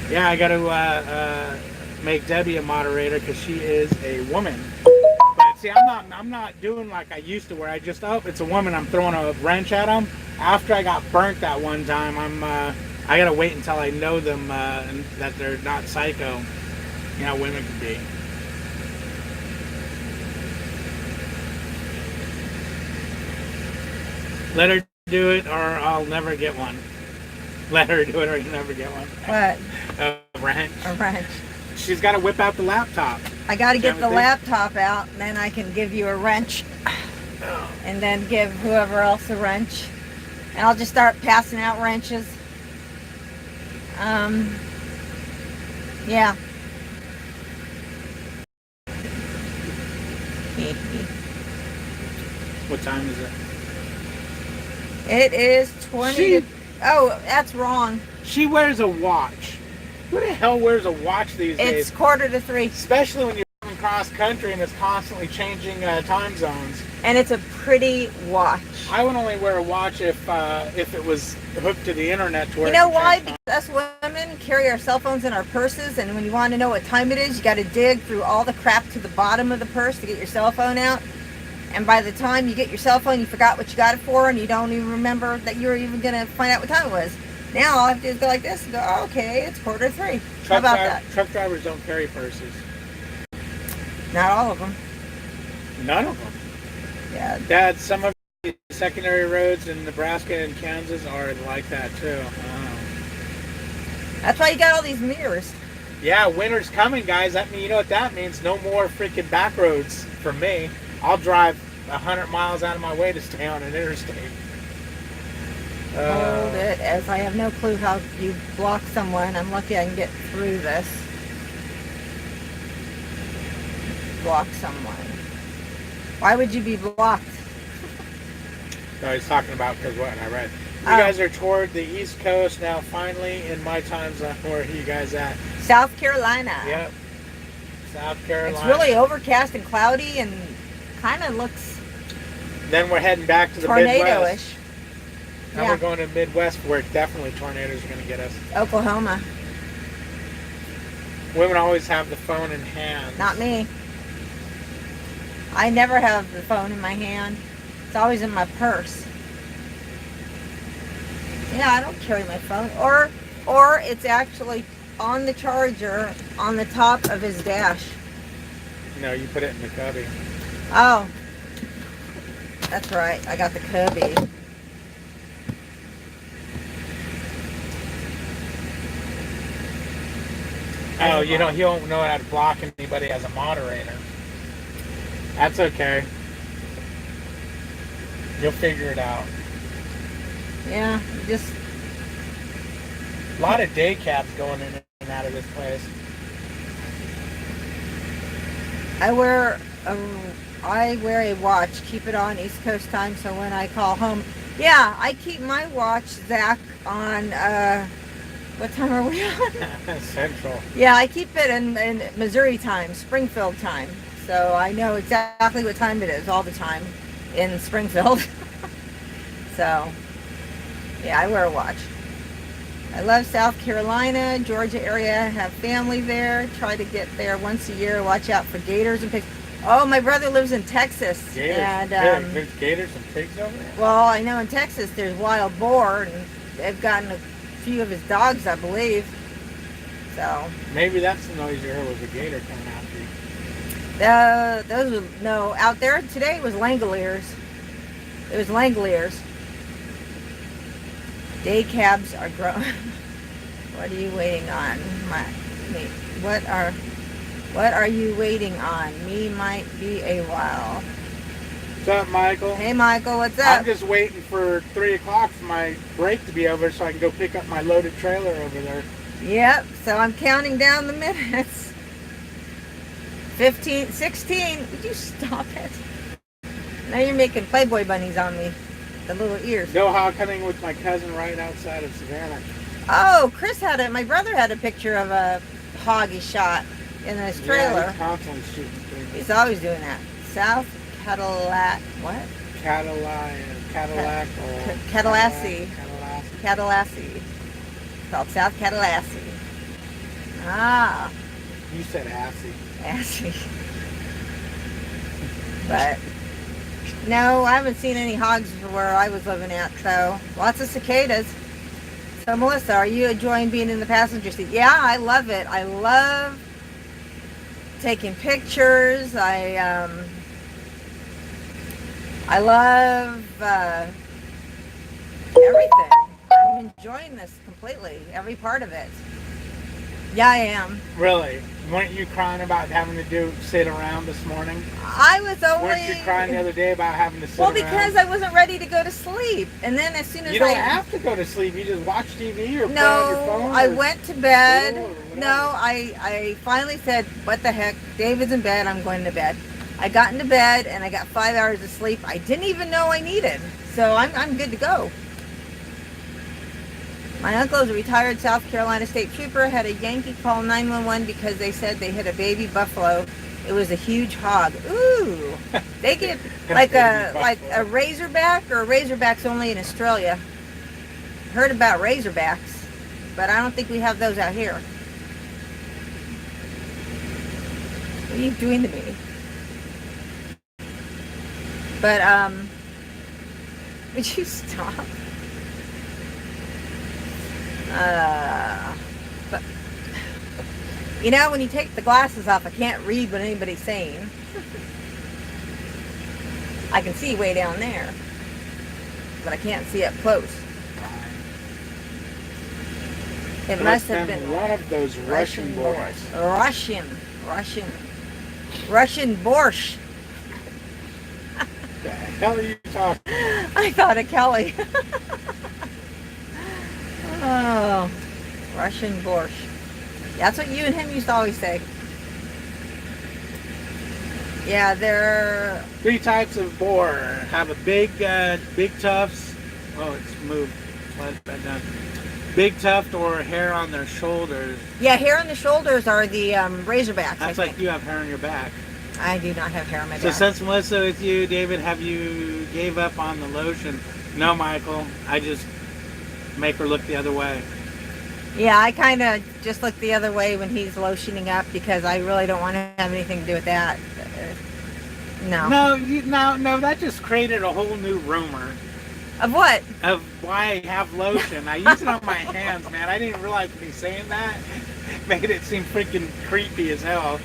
Yeah, I gotta make Debbie a moderator because she is a woman. But see, I'm not doing like I used to, where I just it's a woman. I'm throwing a wrench at them. After I got burnt that one time, I gotta wait until I know them and that they're not psycho. You know, women can be. Let her do it, or I'll never get one. Let her do it, or you'll never get one. What? A wrench. A wrench. She's got to whip out the laptop. I got to get the laptop out, and then I can give you a wrench, and then give whoever else a wrench, and I'll just start passing out wrenches. Yeah. What time is it? It is 20 Oh, that's wrong. She wears a watch. Who the hell wears a watch these days? It's 2:45. Especially when you're going cross country and it's constantly changing time zones. And it's a pretty watch. I would only wear a watch if it was hooked to the internet. To where you know why? Because us women carry our cell phones in our purses, and when you want to know what time it is, you got to dig through all the crap to the bottom of the purse to get your cell phone out. And by the time you get your cell phone, you forgot what you got it for, and you don't even remember that you were even going to find out what time it was. Now all I have to do is go like this and go, oh, okay, it's 2:45. How about that? Truck drivers don't carry purses. Not all of them. None of them. Yeah. Dad, some of the secondary roads in Nebraska and Kansas are like that too. Oh. That's why you got all these mirrors. Yeah, winter's coming, guys. That mean, you know what that means? No more freaking back roads for me. I'll drive 100 miles out of my way to stay on an interstate. Hold it, as I have no clue how you block someone. I'm lucky I can get through this. Block someone. Why would you be blocked? No, he's talking about because what I read. You guys are toward the East Coast now, finally, in my time zone. Where are you guys at? South Carolina. Yep. South Carolina. It's really overcast and cloudy and kind of looks Then we're heading back to the tornado-ish. Midwest. Now we're going to the Midwest where definitely tornadoes are going to get us. Oklahoma. Women always have the phone in hand. Not me. I never have the phone in my hand. It's always in my purse. Yeah, I don't carry my phone. Or it's actually on the charger on the top of his dash. No, you put it in the cubby. Oh. That's right. I got the cubby. Oh, you know, he won't know how to block anybody as a moderator. That's okay. You'll figure it out. Yeah, just... A lot of day cabs going in and out of this place. I wear a watch. Keep it on East Coast time, so when I call home... Yeah, I keep my watch, Zach, on... what time are we on? Central. Yeah, I keep it in Missouri time, Springfield time. So I know exactly what time it is all the time in Springfield. So, yeah, I wear a watch. I love South Carolina, Georgia area. Have family there. Try to get there once a year. Watch out for gators and pigs. Oh, my brother lives in Texas. Gators. And, There's gators and pigs over there? well, I know in Texas there's wild boar, and they've gotten a few of his dogs, I believe. So maybe that's the noise you heard was a gator coming after you. Those were, no, out there today was Langoliers. It was Langoliers. Day cabs are growing. What are you waiting on? What are you waiting on? Me might be a while. What's up, Michael? Hey, Michael, what's up? I'm just waiting for 3 o'clock for my break to be over so I can go pick up my loaded trailer over there. Yep, so I'm counting down the minutes. 15, 16. Would you stop it? Now you're making Playboy bunnies on me. The little ears. No hog hunting with my cousin right outside of Savannah. Oh, Chris had it. My brother had a picture of a hog he shot in his trailer. Yeah, he's constantly shooting things. He's always doing that. South Cadillac. What? Cadillac or Cadillac. Cadillac. Cadillac. It's called South Cadillac. Ah. You said assy. Assy. But no, I haven't seen any hogs where I was living at, so lots of cicadas. So Melissa, are you enjoying being in the passenger seat? Yeah, I love it. I love taking pictures. I love everything. I'm enjoying this completely, every part of it. Yeah, I am. Really? Weren't you crying about having to sit around this morning? I was only... Weren't you crying the other day about having to sit well, around? because I wasn't ready to go to sleep. And then as soon as you don't have to go to sleep. You just watch TV or play on your phone. I went to bed. Or No, I finally said, what the heck? David's in bed. I'm going to bed. I got into bed and I got 5 hours of sleep I didn't even know I needed. So I'm good to go. My uncle is a retired South Carolina state trooper, had a Yankee call 911 because they said they hit a baby buffalo. It was a huge hog. Ooh. They get like a razorback, or razorbacks only in Australia. Heard about razorbacks, but I don't think we have those out here. What are you doing to me? But would you stop? But you know, when you take the glasses off, I can't read what anybody's saying. I can see way down there, but I can't see up close. It must have been one of those Russian boys. Russian borscht. The hell are you talking? I thought of Kelly. Oh, Russian borscht. That's what you and him used to always say. Yeah, there are 3 types of boar. Have a big tufts. Oh, it's moved. Big tuft or hair on their shoulders. Yeah, hair on the shoulders are the Razorbacks. That's like you have hair on your back. I do not have hair on my So back. since Melissa with you, David, have you gave up on the lotion? No, Michael. I just make her look the other way. Yeah, I kind of just look the other way when he's lotioning up because I really don't want to have anything to do with that. No. No, that just created a whole new rumor. Of what? Of why I have lotion. I use it on my hands, man. I didn't realize me saying that made it seem freaking creepy as hell.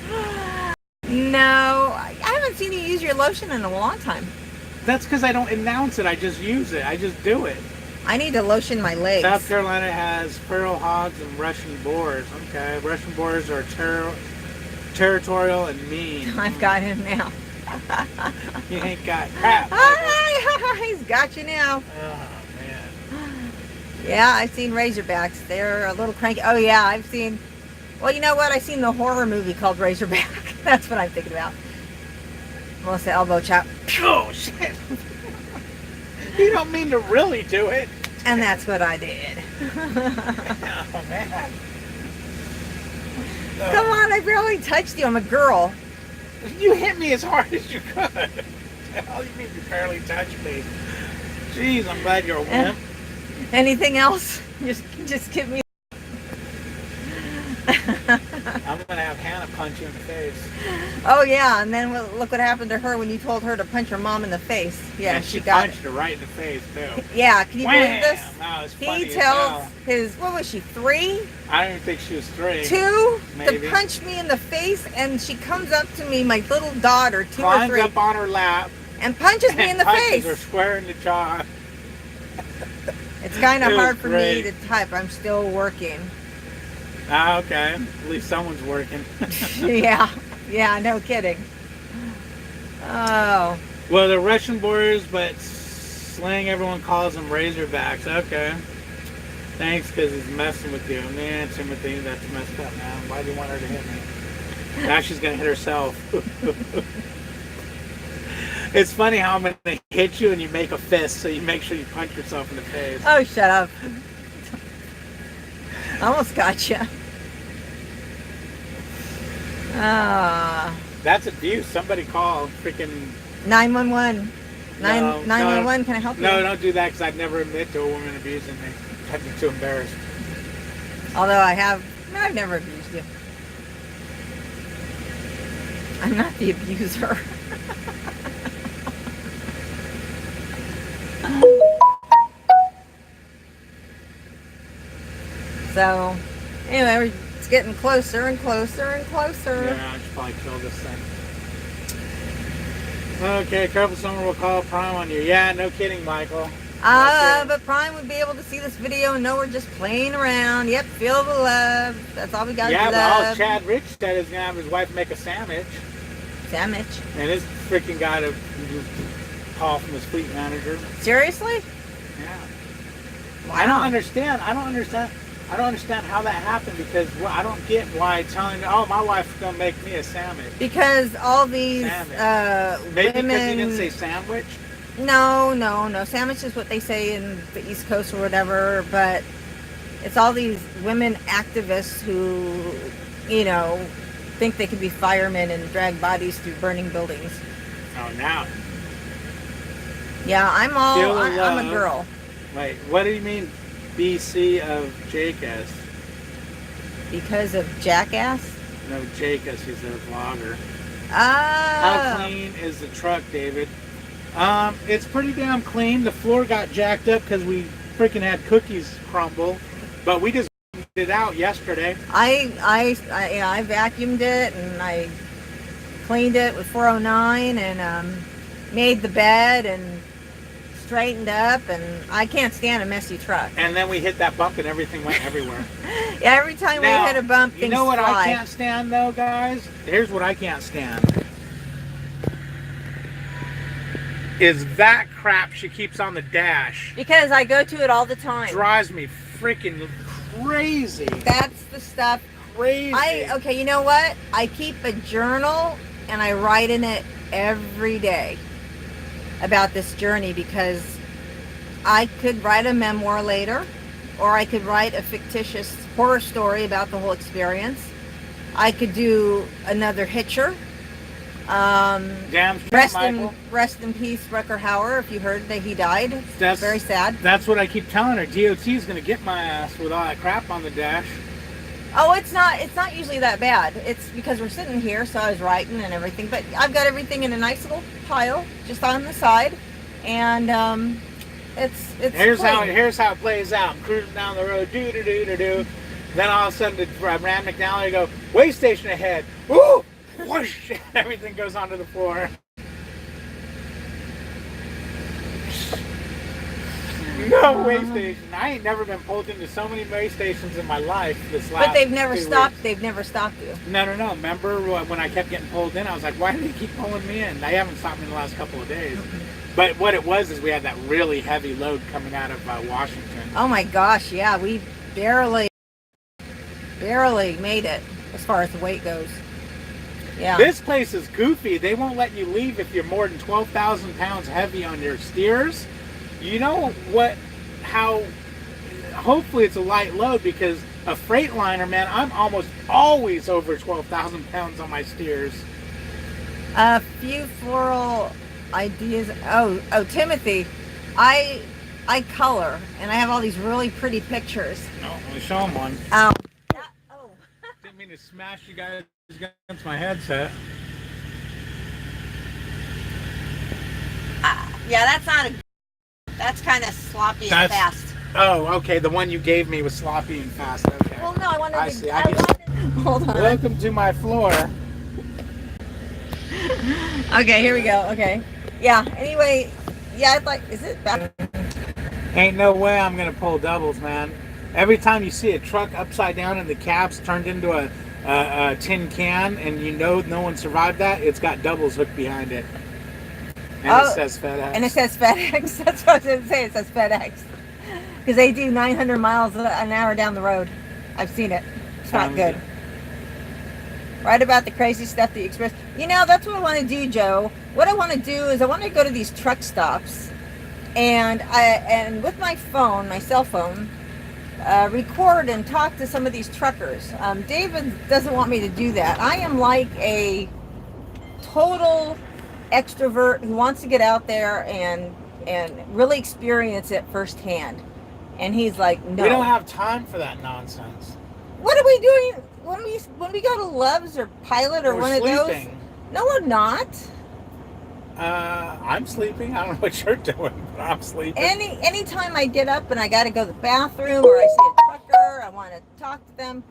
No, I haven't seen you use your lotion in a long time. That's because I don't announce it. I just use it. I just do it. I need to lotion my legs. South Carolina has feral hogs and Russian boars. Okay, Russian boars are territorial and mean. I've got him now. You ain't got crap. He's got you now. Oh, man. Yeah, I've seen Razorbacks. They're a little cranky. Oh, yeah, I've seen... Well, you know what? I've seen the horror movie called Razorback. That's what I'm thinking about. Melissa elbow chop. Oh, shit. You don't mean to really do it. And that's what I did. Oh, man. No. Come on, I barely touched you. I'm a girl. You hit me as hard as you could. What the hell you mean you barely touched me? Jeez, I'm glad you're a wimp. Anything else? Just give me... I'm going to have Hannah punch you in the face. Oh, yeah, and then look what happened to her when you told her to punch her mom in the face. Yeah, and she got punched her right in the face, too. Yeah, can you believe this? No, it's funny He as tells hell. his, what was she, 3? I don't even think she was 3. 2 Maybe. to punch me in the face, and she comes up to me, my little daughter, 2 or Climbs 3, up on her lap. and punches me in the punches face. her square in the jaw. It's kind of It was hard for me great. to type. I'm still working. Ah, okay. At least someone's working. Yeah, no kidding. Oh. Well, they're Russian boars, but slang everyone calls them Razorbacks. Okay. Thanks, because he's messing with you. Man, Timothy, that's messed up, man. Why do you want her to hit me? Now she's going to hit herself. It's funny how I'm going to hit you and you make a fist, so you make sure you punch yourself in the face. Oh, shut up. Almost got you. That's abuse. Somebody call freaking 911. No, 911, can I help you? No, don't do that, because I'd never admit to a woman abusing me. I'd be too embarrassed. Although I've never abused you. I'm not the abuser. So, anyway, it's getting closer and closer and closer. Yeah, I should probably kill this thing. Okay, careful, someone will call Prime on you. Yeah, no kidding, Michael. But Prime would be able to see this video and know we're just playing around. Yep, feel the love. That's all we got. Yeah, to but all love. Chad Rich said is going to have his wife make a sandwich. Sandwich. And this freaking guy to call from his fleet manager. Seriously? Yeah. Wow. I don't understand how that happened, because I don't get why telling, oh, my wife's going to make me a sandwich. Because all these Maybe women... because he didn't say sandwich? No. Sandwich is what they say in the East Coast or whatever, but it's all these women activists who, think they could be firemen and drag bodies through burning buildings. Oh, now. Yeah, I'm a girl. Wait, what do you mean BC of Jackass? Because of Jackass? No, Jackass, he's a vlogger. Ah. How clean is the truck, David? It's pretty damn clean. The floor got jacked up because we freaking had cookies crumble, but we just it out yesterday. I vacuumed it and I cleaned it with 409 and made the bed and straightened up, and I can't stand a messy truck. And then we hit that bump and everything went everywhere. Yeah, every time Now, we hit a bump, things you know what fly. I can't stand though, guys? Here's what I can't stand. Is that crap she keeps on the dash. Because I go to it all the time. Drives me freaking crazy. That's the stuff. Crazy. Okay, you know what? I keep a journal and I write in it every day about this journey, because I could write a memoir later, or I could write a fictitious horror story about the whole experience. I could do another Hitcher. Damn straight, Michael. Rest in peace, Rucker Hauer. If you heard that he died, That's very sad. That's what I keep telling her. DOT is going to get my ass with all that crap on the dash. Oh, it's not usually that bad. It's because we're sitting here, so I was writing and everything. But I've got everything in a nice little pile just on the side, and it's. Here's clean. how it plays out. I'm cruising down the road, do. Then all of a sudden, the Ram McNally go, way station ahead. Woo! Whoosh! Everything goes onto the floor. No way station. I ain't never been pulled into so many way stations in my life this last. But they've never 2 stopped. weeks. They've never stopped you. No. Remember when I kept getting pulled in? I was like, why do they keep pulling me in? They haven't stopped me in the last couple of days. But what it was is we had that really heavy load coming out of Washington. Oh my gosh! Yeah, we barely made it as far as the weight goes. Yeah. This place is goofy. They won't let you leave if you're more than 12,000 pounds heavy on your steers. You know what? How? Hopefully it's a light load, because a Freightliner, man, I'm almost always over 12,000 pounds on my steers. A few floral ideas. Oh, Timothy, I color, and I have all these really pretty pictures. No, let me show them one. Oh. Didn't mean to smash you guys against my headset. Yeah, that's not a. That's kind of sloppy and fast. Oh, okay. The one you gave me was sloppy and fast. Okay. Well, no, I wanted to. I see. Hold on. Welcome to my floor. Okay, here we go. Okay. Yeah. Anyway, yeah. It's like, is it back? Ain't no way I'm gonna pull doubles, man. Every time you see a truck upside down and the cab's turned into a tin can, and you know no one survived that, it's got doubles hooked behind it. And it says FedEx. And it says FedEx. That's what I was going to say. It says FedEx. Because they do 900 miles an hour down the road. I've seen it. It's not good. Right about the crazy stuff that you express. You know, that's what I want to do, Joe. What I want to do is I want to go to these truck stops, and with my phone, my cell phone, record and talk to some of these truckers. David doesn't want me to do that. I am like a total extrovert who wants to get out there and really experience it firsthand. And he's like, no. We don't have time for that nonsense. What are we doing when we go to Love's or Pilot or We're one sleeping. of those? No, we're not. I'm sleeping. I don't know what you're doing, but I'm sleeping. Anytime I get up and I got to go to the bathroom, or I see a trucker, I want to talk to them,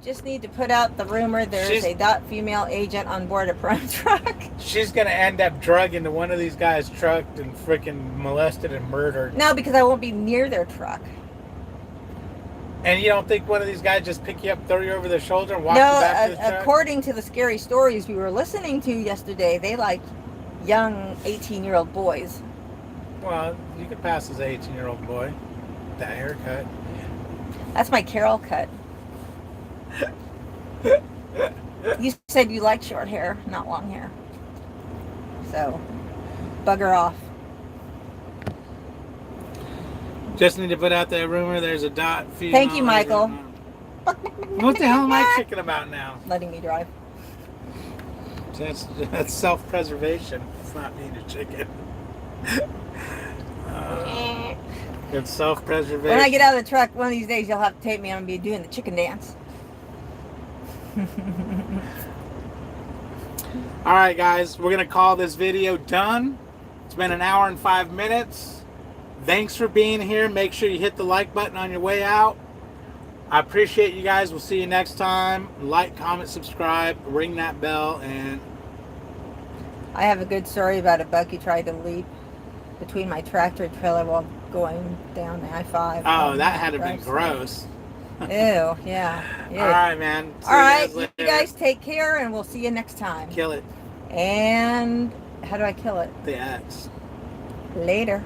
just need to put out the rumor there's a female agent on board a prom truck. She's going to end up drugged into one of these guys' truck and freaking molested and murdered. No, because I won't be near their truck. And you don't think one of these guys just pick you up, throw you over their shoulder, and walk you back to the truck? According to the scary stories we were listening to yesterday, they like young 18-year-old boys. Well, you could pass as an 18-year-old boy. That haircut. That's my Carol cut. You said you like short hair, not long hair. So, bugger off. Just need to put out that rumor there's a dot female. Thank you, Michael. What the hell am I chicken about now? Letting me drive. That's self-preservation. It's not being a chicken. It's self-preservation. When I get out of the truck, one of these days you'll have to tape me. I'm going to be doing the chicken dance. Alright guys, we're going to call this video done. It's been an hour and 5 minutes. Thanks for being here. Make sure you hit the like button on your way out. I appreciate you guys. We'll see you next time. Like, comment, subscribe, ring that bell, and I have a good story about a Bucky tried to leap between my tractor and trailer while going down the I-5. oh, that had to have been gross. Ew, yeah. All right, man. See All right, you guys you later. guys take care, and we'll see you next time. Kill it. And how do I kill it? The X. Later.